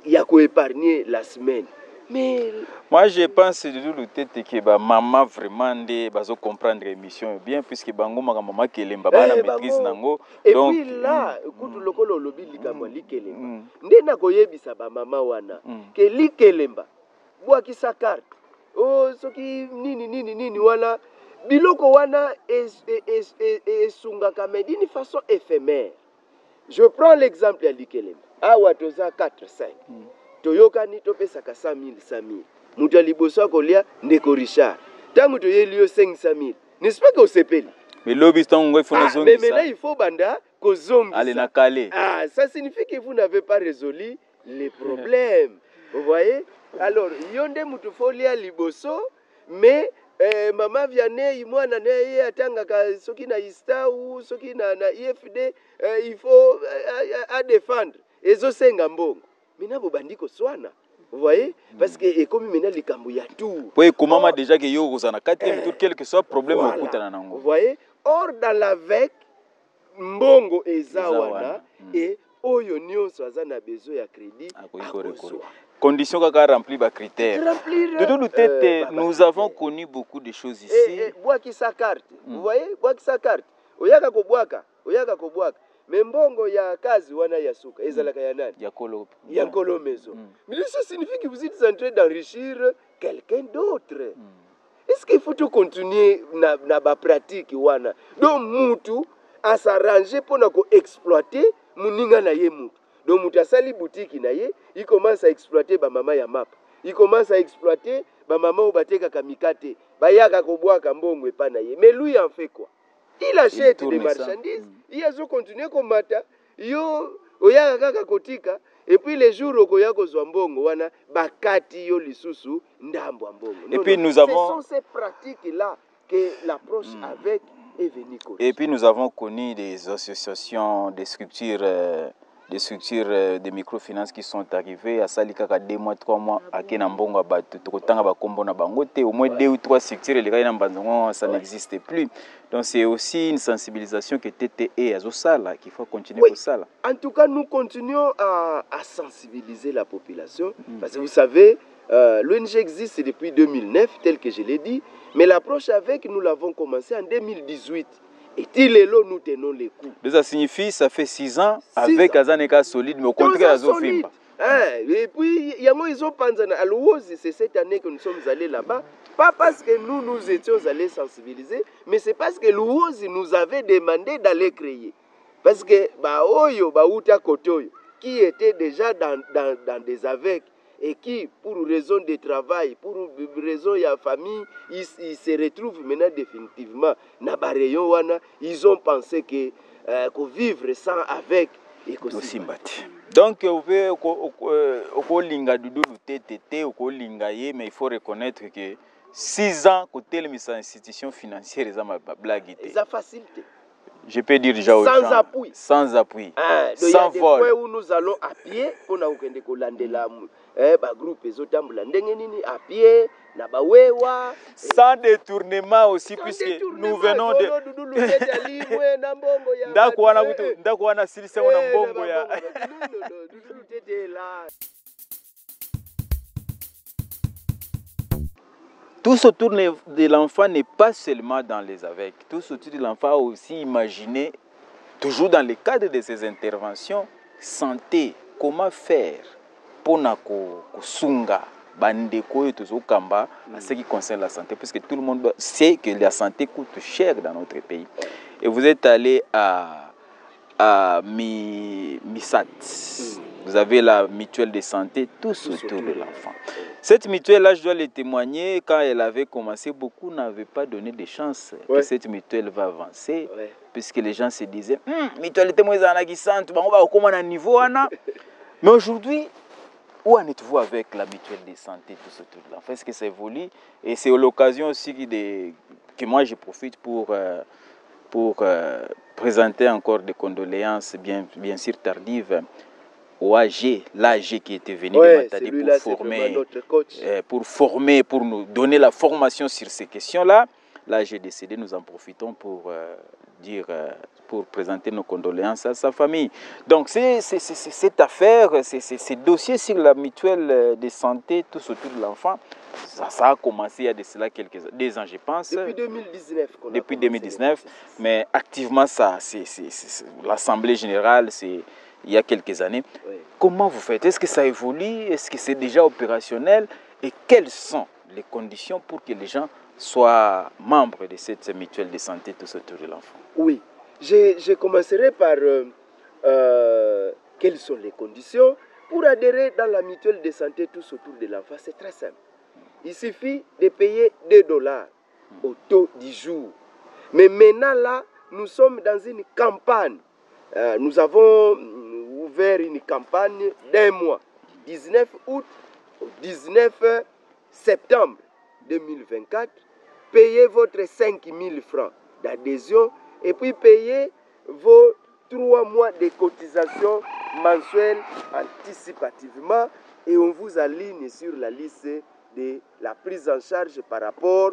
il y a qu'à épargner la semaine. Mais moi je pense de tout le tête que maman vraiment bazo comprendre l'émission bien puisque bango maman kelemba bana maîtrise nango donc et puis là kutu lokolo lobi likamwa likelemba ndena koyebisa ba mama wana ke likelemba bwakisa carte oh soki nini wana biloko wana esungaka mais d'une façon éphémère. Je prends l'exemple ya likelemba awa toza 4-5 toyokani topesaka 100,000 mutu aliboso kolia ndeko Richard tangu toyeli yo 500,000 n'est-ce pas que sepeli mais lobby tango il faut nous mais là il faut banda kozongi aller na calé ça signifie que vous n'avez pas résolu les problèmes vous voyez alors yonde mutu folia liboso mais mama Vianney mwana naye atangaka soki na ista ou soki na IFD il faut à défendre ezo senga mbongo mina bobandiko swana vous voyez parce que et comme mina likambo ya tout oui comment déjà que yo kozana 4e tour quel que soit problème okutana nango vous voyez or dans l'avec mbongo ezawana et oyo nyonso azana besoin ya crédit condition kaka remplir ba critères de tout le tête nous avons connu beaucoup de choses ici bwaki sa carte vous voyez bwaki sa carte oyaka kobwaka mais mbongo ya kazi wana ya suka ezalaka ya nani ya kolo maison mais ça signifie que vous êtes en train d'enrichir quelqu'un d'autre. Est-ce qu'il faut tout continuer na ba pratique wana donc mutu a s'arranger pour na ko exploiter muninga na ye mutu donc mutu asali boutique na ye il commence à exploiter ba mama ya map il commence à exploiter ba mama obateka kamikate bayaka kobwaka mbongo epa na ye mais lui en fait quoi? Il achète des marchandises, il a continué comme mata, yo oya kaka kotika, et puis les jours okoya kozwa mbongo wana bakati yo lisusu ndambo mbongo. Et puis nous avons ce sont ces pratiques là que l'approche avec est venue. Et puis nous avons connu des associations, des structures des structures de microfinance qui sont arrivées à Salikaka 2 mois, 3 mois, à Kenambongo, à Tokotanga, à Kombo, à Bangote, au moins 2 ou 3 structures, les gars, ça n'existait plus. Donc c'est aussi une sensibilisation que TTE à Zosala, qu'il faut continuer pour ça. En tout cas, nous continuons à sensibiliser la population, parce que vous savez, l'ONG existe depuis 2009, tel que je l'ai dit, mais l'approche avec, nous l'avons commencé en 2018. Et Tilelo, nous tenons les coups. Ça signifie ça fait 6 ans avec Azaneka solide, mais au contraire, Azofimba. Et puis, ils ont pensé à l'Ouozi, c'est cette année que nous sommes allés là-bas. Pas parce que nous étions allés sensibiliser, mais c'est parce que l'Ouozi nous avait demandé d'aller créer. Parce que, Outa Kotoyo, qui était déjà dans des AVEC, et qui, pour raison de travail, pour raison de la famille, ils se retrouvent maintenant définitivement dans le wana. Ils ont pensé que vivre sans avec et donc, mais il faut reconnaître que 6 ans, côté de institution financière, ils ont ma blague. Ça facilite. Je peux dire déjà aux gens, appui. Sans appui. Sans vol. Il y a des où nous allons à pied pour nous groupe à pied, sans détournement aussi, puisque nous venons de tout ce tour de l'enfant n'est pas seulement dans les AVEC. Tout ce tour de l'enfant a aussi imaginé, toujours dans le cadre de ces interventions, santé, comment faire pour sunga bandeko et tout kamba à ce qui concerne la santé, puisque tout le monde sait que la santé coûte cher dans notre pays. Et vous êtes allé à MISAT. Vous avez la mutuelle de santé, tout autour de l'enfant. Cette mutuelle-là, je dois le témoigner, quand elle avait commencé, beaucoup n'avaient pas donné de chance que cette mutuelle va avancer, puisque les gens se disaient, mutualité moins anagisante, on va au un niveau. Mais aujourd'hui, où en êtes-vous avec la mutuelle de santé, tout ce truc-là? Est-ce que ça évolue? Et c'est l'occasion aussi que moi je profite pour présenter encore des condoléances, bien sûr tardives, au AG, l'AG qui était venu de Matadi pour former, pour nous donner la formation sur ces questions-là. L'AG est décédé, nous en profitons pour pour présenter nos condoléances à sa famille. Donc cette affaire, ces dossiers sur la mutuelle de santé, tout autour de l'enfant, ça a commencé il y a de cela des ans, je pense. Depuis 2019. Depuis 2019, mais activement, l'Assemblée générale, c'est il y a quelques années. Comment vous faites? Est-ce que ça évolue? Est-ce que c'est déjà opérationnel? Et quelles sont les conditions pour que les gens soient membres de cette mutuelle de santé tout autour de l'enfant? Oui, je commencerai par quelles sont les conditions pour adhérer dans la mutuelle de santé tout autour de l'enfant. C'est très simple. Il suffit de payer $2 au taux du jour. Mais maintenant là, nous sommes dans une campagne. Nous avons ouvert une campagne d'1 mois, du 19 août au 19 septembre 2024. Payez votre 5 000 francs d'adhésion et puis payez vos 3 mois de cotisation mensuelle anticipativement et on vous aligne sur la liste de la prise en charge par rapport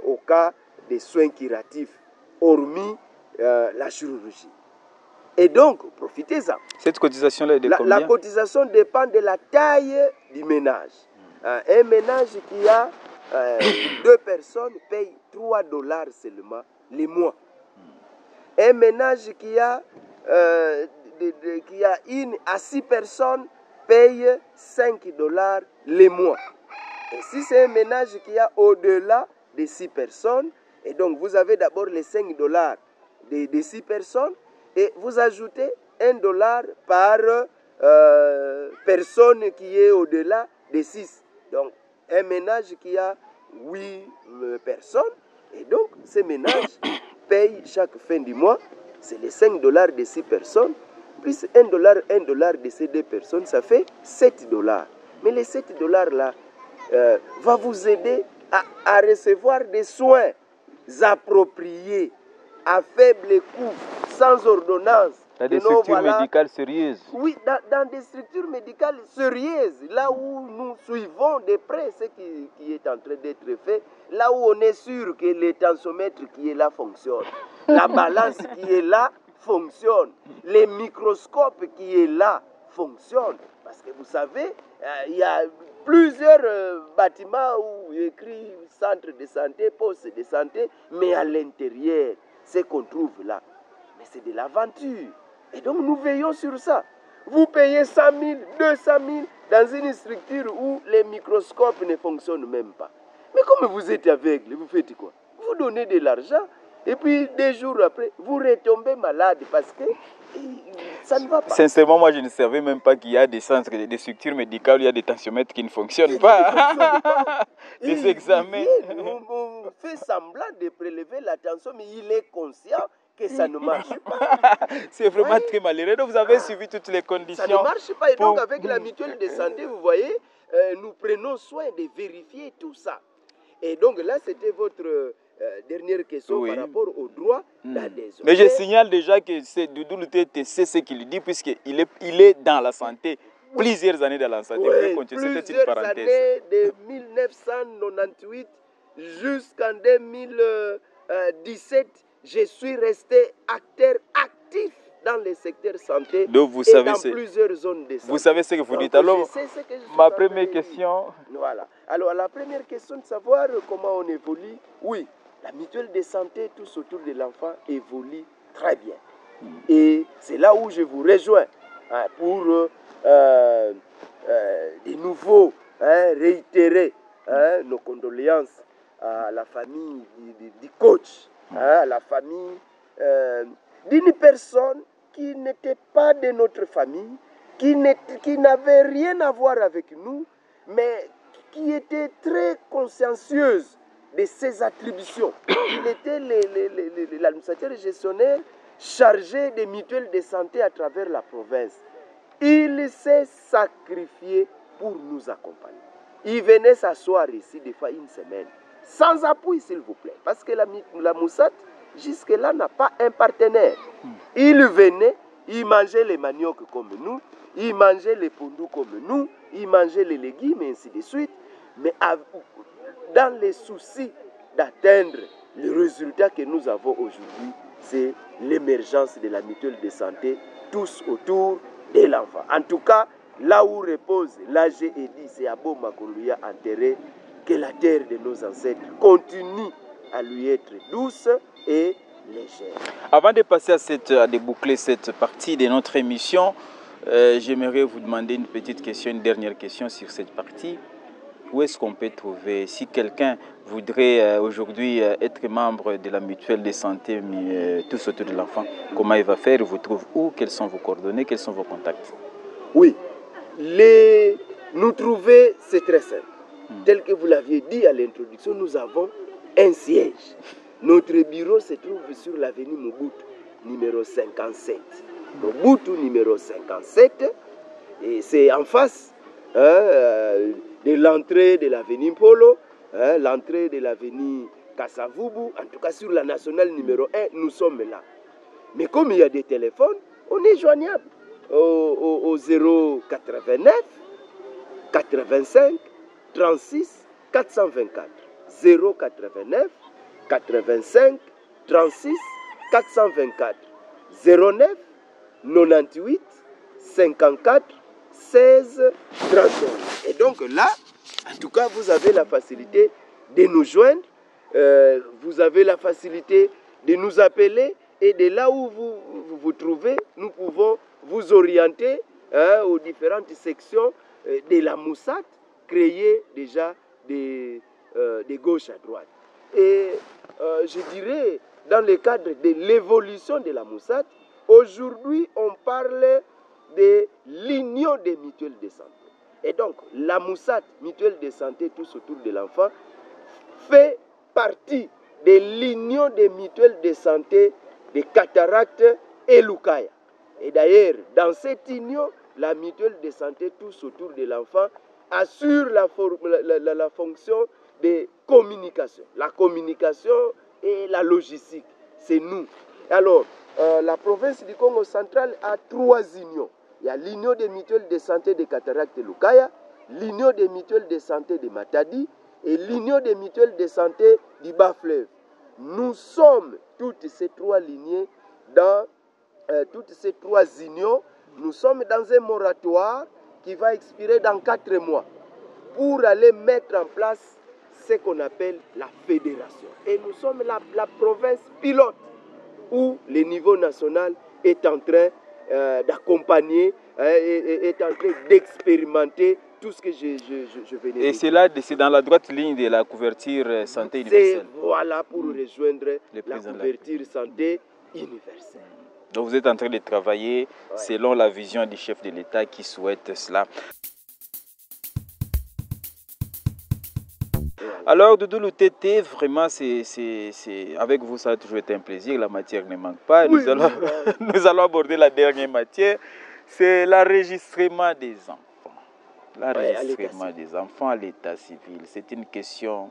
au cas des soins curatifs, hormis la chirurgie. Et donc, profitez-en. Cette cotisation-là est de combien? La cotisation dépend de la taille du ménage. Un ménage qui a 2 personnes paye $3 seulement les mois. Un ménage qui a 1 à 6 personnes paye $5 les mois. Et si c'est un ménage qui a au-delà de 6 personnes, et donc vous avez d'abord les $5 de 6 personnes, et vous ajoutez $1 par personne qui est au-delà de 6. Donc, un ménage qui a 8 personnes, et donc ces ménages payent chaque fin du mois, c'est les $5 de 6 personnes, plus $1 de ces 2 personnes, ça fait $7. Mais les $7 là va vous aider à recevoir des soins appropriés, à faible coût, sans ordonnance. Dans des structures médicales sérieuses. Oui, dans des structures médicales sérieuses, là où nous suivons de près ce qui est en train d'être fait, là où on est sûr que le tensiomètre qui est là fonctionne, la balance qui est là fonctionne, les microscopes qui est là fonctionnent. Parce que vous savez, il y a plusieurs bâtiments où il y a écrit centre de santé, poste de santé, mais à l'intérieur, ce qu'on trouve là, mais c'est de l'aventure. Et donc nous veillons sur ça. Vous payez 100 000, 200 000 dans une structure où les microscopes ne fonctionnent même pas. Mais comme vous êtes aveugle, vous faites quoi? Vous donnez de l'argent et puis 2 jours après, vous retombez malade parce que ça ne va pas. Sincèrement, moi je ne savais même pas qu'il y a des centres, des structures médicales où il y a des tensiomètres qui ne fonctionnent pas. Des examens. On fait semblant de prélever la tension, mais il est conscient que ça ne marche pas. C'est vraiment très malheureux. Donc vous avez suivi toutes les conditions. Ça ne marche pas. Et donc avec la mutuelle de santé, vous voyez, nous prenons soin de vérifier tout ça. Et donc là, c'était votre dernière question par rapport au droit d'adhésion. Mais je signale déjà que c'est Doudou Lutete, c'est ce qu'il dit, puisqu'il est dans la santé. Plusieurs années dans la santé. Oui, plusieurs années, de 1998 jusqu'en 2017, je suis resté acteur actif dans le secteur santé. Donc vous et savez, dans plusieurs zones de santé. Vous savez ce que vous dites. Alors, ma première question... Voilà. Alors, la première question de savoir comment on évolue. Oui, la mutuelle de santé, tous autour de l'enfant, évolue très bien. Et c'est là où je vous rejoins pour de nouveau réitérer nos condoléances à la famille du coach, à la famille d'une personne qui n'était pas de notre famille, qui n'avait rien à voir avec nous, mais qui était très consciencieuse de ses attributions. Il était l'administrateur gestionnaire chargé des mutuelles de santé à travers la province. Il s'est sacrifié pour nous accompagner. Il venait s'asseoir ici des fois une semaine, sans appui s'il vous plaît, parce que la Moussat, jusque-là, n'a pas un partenaire. Il venait, il mangeait les maniocs comme nous, il mangeait les pondous comme nous, il mangeait les légumes et ainsi de suite, mais dans les soucis d'atteindre le résultat que nous avons aujourd'hui, c'est l'émergence de la mutuelle de santé, tous autour de l'enfant. En tout cas, là où repose l'AGEDI, c'est à Boma qu'on lui a enterré, que la terre de nos ancêtres continue à lui être douce et légère. Avant de passer à déboucler cette partie de notre émission, j'aimerais vous demander une petite question, une dernière question sur cette partie. Où est-ce qu'on peut trouver, si quelqu'un voudrait aujourd'hui être membre de la mutuelle de santé tous autour de l'enfant, comment il va faire, il vous trouve où, quelles sont vos coordonnées, quels sont vos contacts? Oui, nous trouver, c'est très simple. Tel que vous l'aviez dit à l'introduction, nous avons un siège. Notre bureau se trouve sur l'avenue Mobutu, numéro 57. Mobutu, numéro 57, et c'est en face de l'entrée de l'avenue Polo, l'entrée de l'avenue Kassavubu, en tout cas sur la nationale numéro 1, nous sommes là. Mais comme il y a des téléphones, on est joignable au 089 85 36 424. 089 85 36 424. 09 98 54 16 31. Et donc là, en tout cas, vous avez la facilité de nous joindre, vous avez la facilité de nous appeler, et de là où vous vous trouvez, nous pouvons vous orienter aux différentes sections de la Moussat, créées déjà de gauche à droite. Et je dirais, dans le cadre de l'évolution de la Moussat, aujourd'hui, on parle de l'union des mutuelles de santé. Et donc, la Moussat, mutuelle de santé tous autour de l'enfant, fait partie de l'union des mutuelles de santé de Cataracte et Lukaya. Et d'ailleurs, dans cette union, la mutuelle de santé tous autour de l'enfant assure la fonction de communication. La communication et la logistique, c'est nous. Alors, la province du Congo central a 3 unions. Il y a l'Union des mutuelles de santé de Cataracte et Lukaya, l'Union des mutuelles de santé de Matadi et l'Union des mutuelles de santé du Bas-Fleuve. Nous sommes toutes ces 3 lignées dans toutes ces 3 unions. Nous sommes dans un moratoire qui va expirer dans 4 mois pour aller mettre en place ce qu'on appelle la fédération. Et nous sommes la province pilote où le niveau national est en train d'accompagner, est en train d'expérimenter tout ce que je venais de dire. Et c'est dans la droite ligne de la couverture santé universelle. Voilà, pour rejoindre la couverture santé universelle. Donc vous êtes en train de travailler selon la vision du chef de l'État qui souhaite cela. Alors, Doudou Loutete, vraiment, avec vous, ça a toujours été un plaisir. La matière ne manque pas. Oui, nous allons aborder la dernière matière. C'est l'enregistrement des enfants. L'enregistrement des enfants à l'état civil. C'est une question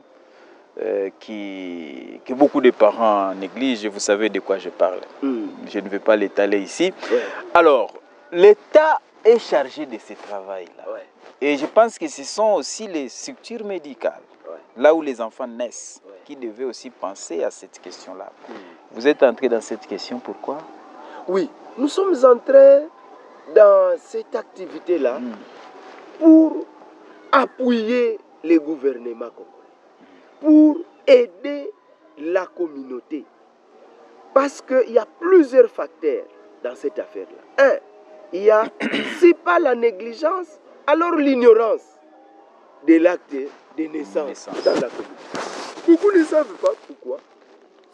que beaucoup de parents négligent. Vous savez de quoi je parle. Je ne vais pas l'étaler ici. Alors, l'État est chargé de ce travail-là. Et je pense que ce sont aussi les structures médicales, là où les enfants naissent, qui devaient aussi penser à cette question-là. Vous êtes entré dans cette question, pourquoi? Oui, nous sommes entrés dans cette activité-là pour appuyer les gouvernements congolais, pour aider la communauté. Parce qu'il y a plusieurs facteurs dans cette affaire-là. Un, il y a, si pas la négligence, alors l'ignorance de l'acte de naissance dans la communauté. Beaucoup ne savent pas pourquoi.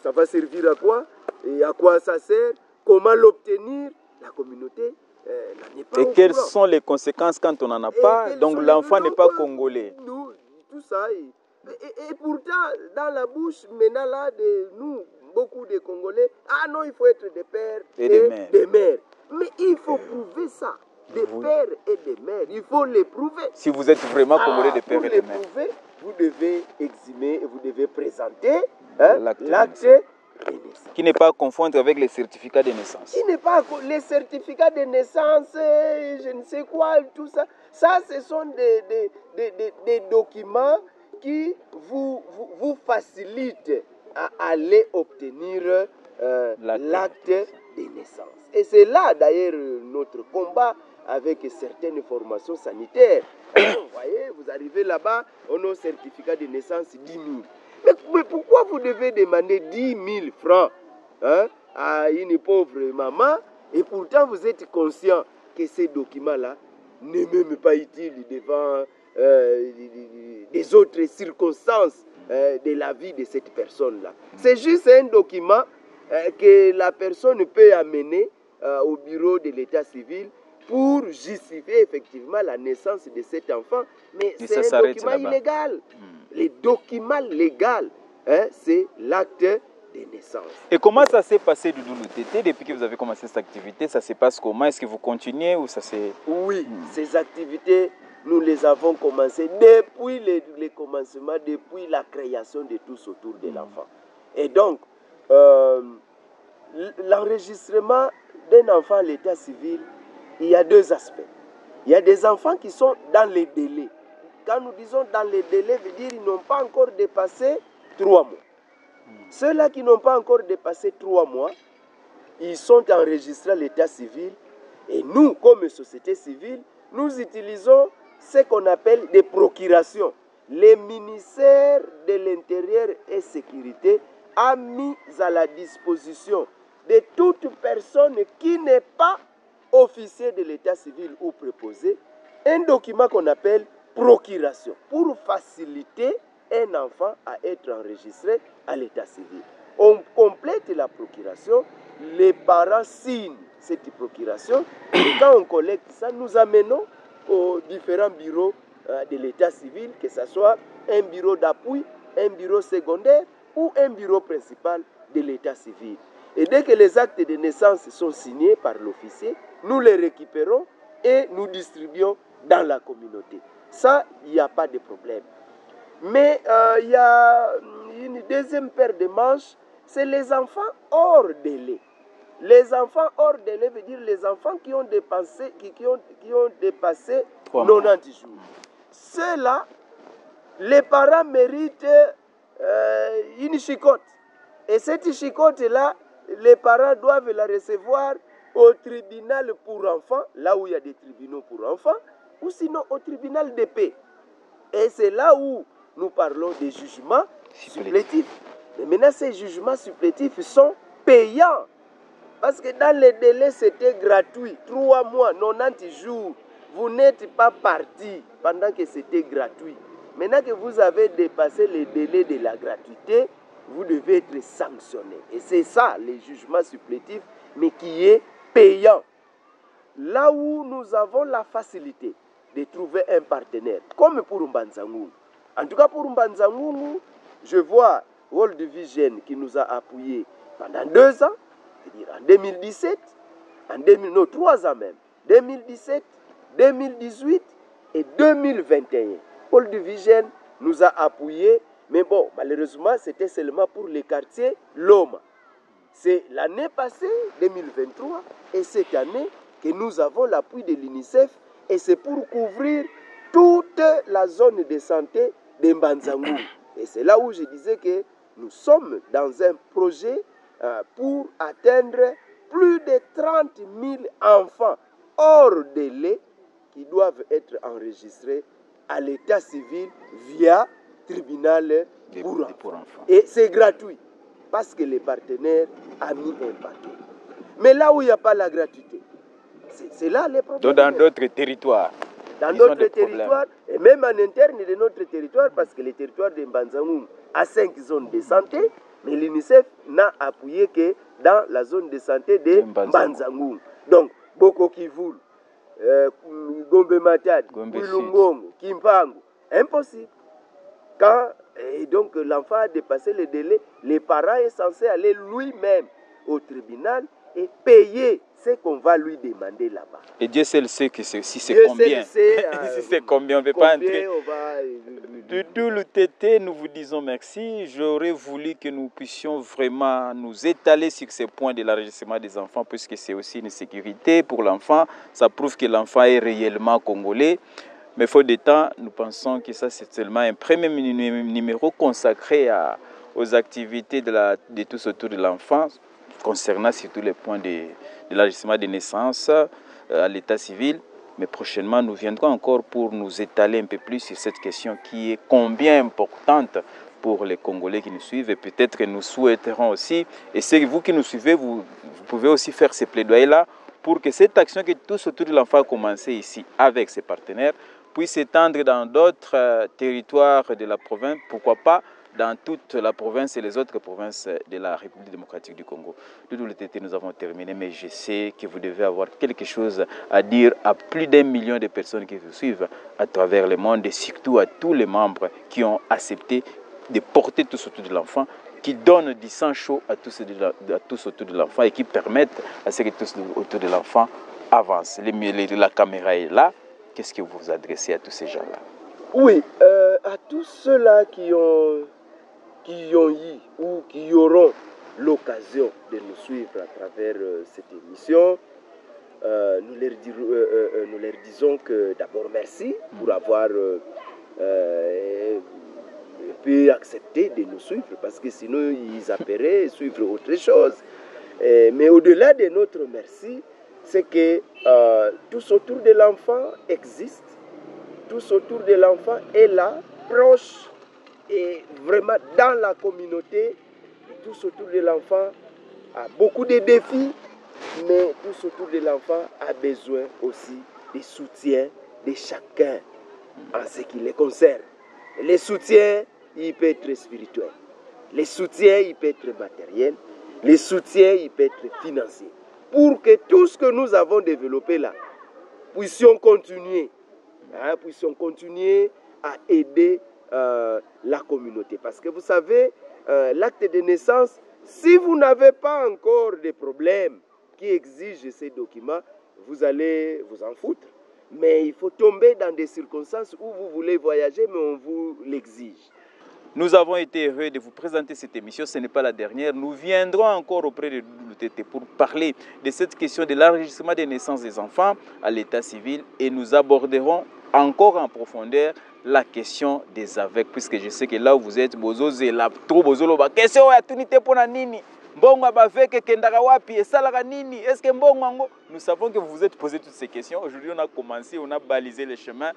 Ça va servir à quoi et à quoi ça sert, comment l'obtenir. La communauté n'en est pas au courant. Et quelles sont les conséquences quand on n'en a pas? Donc l'enfant n'est pas congolais. Nous, tout ça. Et pourtant, dans la bouche maintenant là de nous, beaucoup de Congolais, ah non, il faut être des pères et des mères. Mais il faut prouver ça. Des pères et des mères, il faut les prouver. Si vous êtes vraiment congolais des pères et des mères. Pour les prouver, vous devez exhumer et vous devez présenter l'acte de naissance. Qui n'est pas à confondre avec les certificats de naissance. Qui n'est pas les certificats de naissance, je ne sais quoi, tout ça. Ça, ce sont des documents qui vous facilitent à aller obtenir l'acte de naissance. Et c'est là d'ailleurs notre combat avec certaines formations sanitaires. Vous voyez, vous arrivez là-bas, on a un certificat de naissance 10 000. Mais pourquoi vous devez demander 10 000 francs à une pauvre maman et pourtant vous êtes conscient que ces documents-là ne même pas utiles devant des autres circonstances de la vie de cette personne-là. C'est juste un document que la personne peut amener au bureau de l'état civil pour justifier effectivement la naissance de cet enfant. Mais c'est un document illégal. Le document légal, c'est l'acte de naissance. Et comment ça s'est passé, Doudou Loutete, depuis que vous avez commencé cette activité? Ça se passe comment? Est-ce que vous continuez ou ça s'est... Oui, ces activités, nous les avons commencées depuis le commencement, depuis la création de tous autour de l'enfant. Et donc, l'enregistrement d'un enfant à l'état civil, il y a 2 aspects. Il y a des enfants qui sont dans les délais. Quand nous disons dans les délais, veut dire qu'ils n'ont pas encore dépassé 3 mois. Ceux-là qui n'ont pas encore dépassé 3 mois, ils sont enregistrés à l'état civil. Et nous, comme société civile, nous utilisons ce qu'on appelle des procurations. Le ministère de l'Intérieur et Sécurité a mis à la disposition de toute personne qui n'est pas officier de l'état civil ou préposé, un document qu'on appelle procuration pour faciliter un enfant à être enregistré à l'état civil. On complète la procuration, les parents signent cette procuration et quand on collecte ça, nous amenons aux différents bureaux de l'état civil, que ce soit un bureau d'appui, un bureau secondaire ou un bureau principal de l'état civil. Et dès que les actes de naissance sont signés par l'officier, nous les récupérons et nous distribuons dans la communauté. Ça, il n'y a pas de problème. Mais il y a une deuxième paire de manches, c'est les enfants hors délai. Les enfants hors délai veut dire les enfants qui ont dépassé, qui ont dépassé 90 jours. Ceux-là, les parents méritent une chicotte. Et cette chicotte-là, les parents doivent la recevoir au tribunal pour enfants, là où il y a des tribunaux pour enfants, ou sinon au tribunal de paix. Et c'est là où nous parlons des jugements supplétifs. Mais maintenant, ces jugements supplétifs sont payants. Parce que dans les délais, c'était gratuit. 3 mois, 90 jours. Vous n'êtes pas parti pendant que c'était gratuit. Maintenant que vous avez dépassé les délais de la gratuité, vous devez être sanctionné. Et c'est ça, les jugements supplétifs, mais qui est payant. Là où nous avons la facilité de trouver un partenaire, comme pour Mbanzangoum. En tout cas, pour Mbanzangoum, je vois World Vision qui nous a appuyés pendant 2 ans, c'est-à-dire en 2017, non, 3 ans même, 2017, 2018 et 2021. World Vision nous a appuyés, mais bon, malheureusement, c'était seulement pour les quartiers Loma. C'est l'année passée, 2023, et cette année que nous avons l'appui de l'UNICEF, et c'est pour couvrir toute la zone de santé de Mbanzangoum. Et c'est là où je disais que nous sommes dans un projet pour atteindre plus de 30 000 enfants hors délai qui doivent être enregistrés à l'état civil via tribunal pour enfants. Et c'est gratuit parce que les partenaires ont mis un paquet. Mais là où il n'y a pas la gratuité, c'est là les problèmes. Donc dans d'autres territoires. Dans d'autres territoires, et même en interne de notre territoire, parce que le territoire de Mbanzangoum a 5 zones de santé, mais l'UNICEF n'a appuyé que dans la zone de santé de Mbanzangoum. Donc, Boko Kivoul, Gombe Matad, Kulungongo, Kimpango, impossible. Quand et donc l'enfant a dépassé le délai, les parents est censé aller lui-même au tribunal et payer ce qu'on va lui demander là-bas. Et Dieu seul sait que si c'est combien. Si c'est combien, on ne peut pas entrer. De tout le TT, nous vous disons merci. J'aurais voulu que nous puissions vraiment nous étaler sur ces points de l'enregistrement des enfants, puisque c'est aussi une sécurité pour l'enfant. Ça prouve que l'enfant est réellement congolais. Mais faute de temps, nous pensons que ça c'est seulement un premier numéro consacré aux activités de tous autour de l'enfant, concernant surtout les points de l'enregistrement des naissances à l'état civil. Mais prochainement, nous viendrons encore pour nous étaler un peu plus sur cette question qui est combien importante pour les Congolais qui nous suivent. Et peut-être que nous souhaiterons aussi, et c'est vous qui nous suivez, vous pouvez aussi faire ces plaidoyers-là pour que cette action que tous autour de l'enfant a commencé ici avec ses partenaires puisse s'étendre dans d'autres territoires de la province, pourquoi pas dans toute la province et les autres provinces de la République démocratique du Congo. De tout le TT, nous avons terminé, mais je sais que vous devez avoir quelque chose à dire à plus d'1 million de personnes qui vous suivent à travers le monde et surtout à tous les membres qui ont accepté de porter tous autour de l'enfant, qui donnent du sang chaud à tous autour de l'enfant et qui permettent à ceux qui tous autour de l'enfant avancent. La caméra est là. Qu'est-ce que vous vous adressez à tous ces gens-là? Oui, à tous ceux-là qui ont eu ou qui auront l'occasion de nous suivre à travers cette émission, nous leur disons que d'abord merci pour avoir pu accepter de nous suivre, parce que sinon ils appelleraient suivre autre chose. Mais au-delà de notre merci, c'est que tous autour de l'enfant existent, tous autour de l'enfant est là, proche et vraiment dans la communauté. Tous autour de l'enfant a beaucoup de défis, mais tous autour de l'enfant a besoin aussi du soutien de chacun en ce qui les concerne. Le soutien, il peut être spirituel, le soutien, il peut être matériel, le soutien, il peut être financier. Pour que tout ce que nous avons développé là, puissions continuer à aider la communauté. Parce que vous savez, l'acte de naissance, si vous n'avez pas encore de problèmes qui exigent ces documents, vous allez vous en foutre. Mais il faut tomber dans des circonstances où vous voulez voyager, mais on vous l'exige. Nous avons été heureux de vous présenter cette émission. Ce n'est pas la dernière. Nous viendrons encore auprès de l'UTT pour parler de cette question de l'enregistrement des naissances des enfants à l'état civil et nous aborderons encore en profondeur la question des aveugles, puisque je sais que là où vous êtes, question ya tunité pona nini mbongo abaveke kendaka wapi esalaka nini est-ce que mbongo ngo. Nous savons que vous vous êtes posé toutes ces questions. Aujourd'hui, on a commencé, on a balisé les chemins.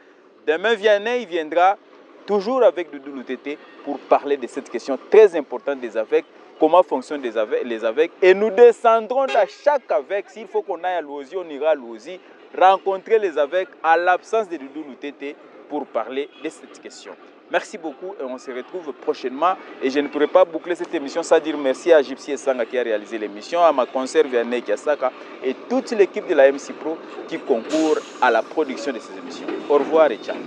Demain, Vianney, il viendra toujours avec Doudou Lutété pour parler de cette question très importante des aveugles, comment fonctionnent les aveugles. Et nous descendrons à chaque aveugle. S'il faut qu'on aille à l'OSI, on ira à l'OSI, rencontrer les aveugles à l'absence de Doudou Lutété pour parler de cette question. Merci beaucoup et on se retrouve prochainement. Et je ne pourrai pas boucler cette émission sans dire merci à Gypsy Sanga qui a réalisé l'émission, à ma consoeur Vianney Kiasaka et toute l'équipe de la MC Pro qui concourt à la production de ces émissions. Au revoir et ciao.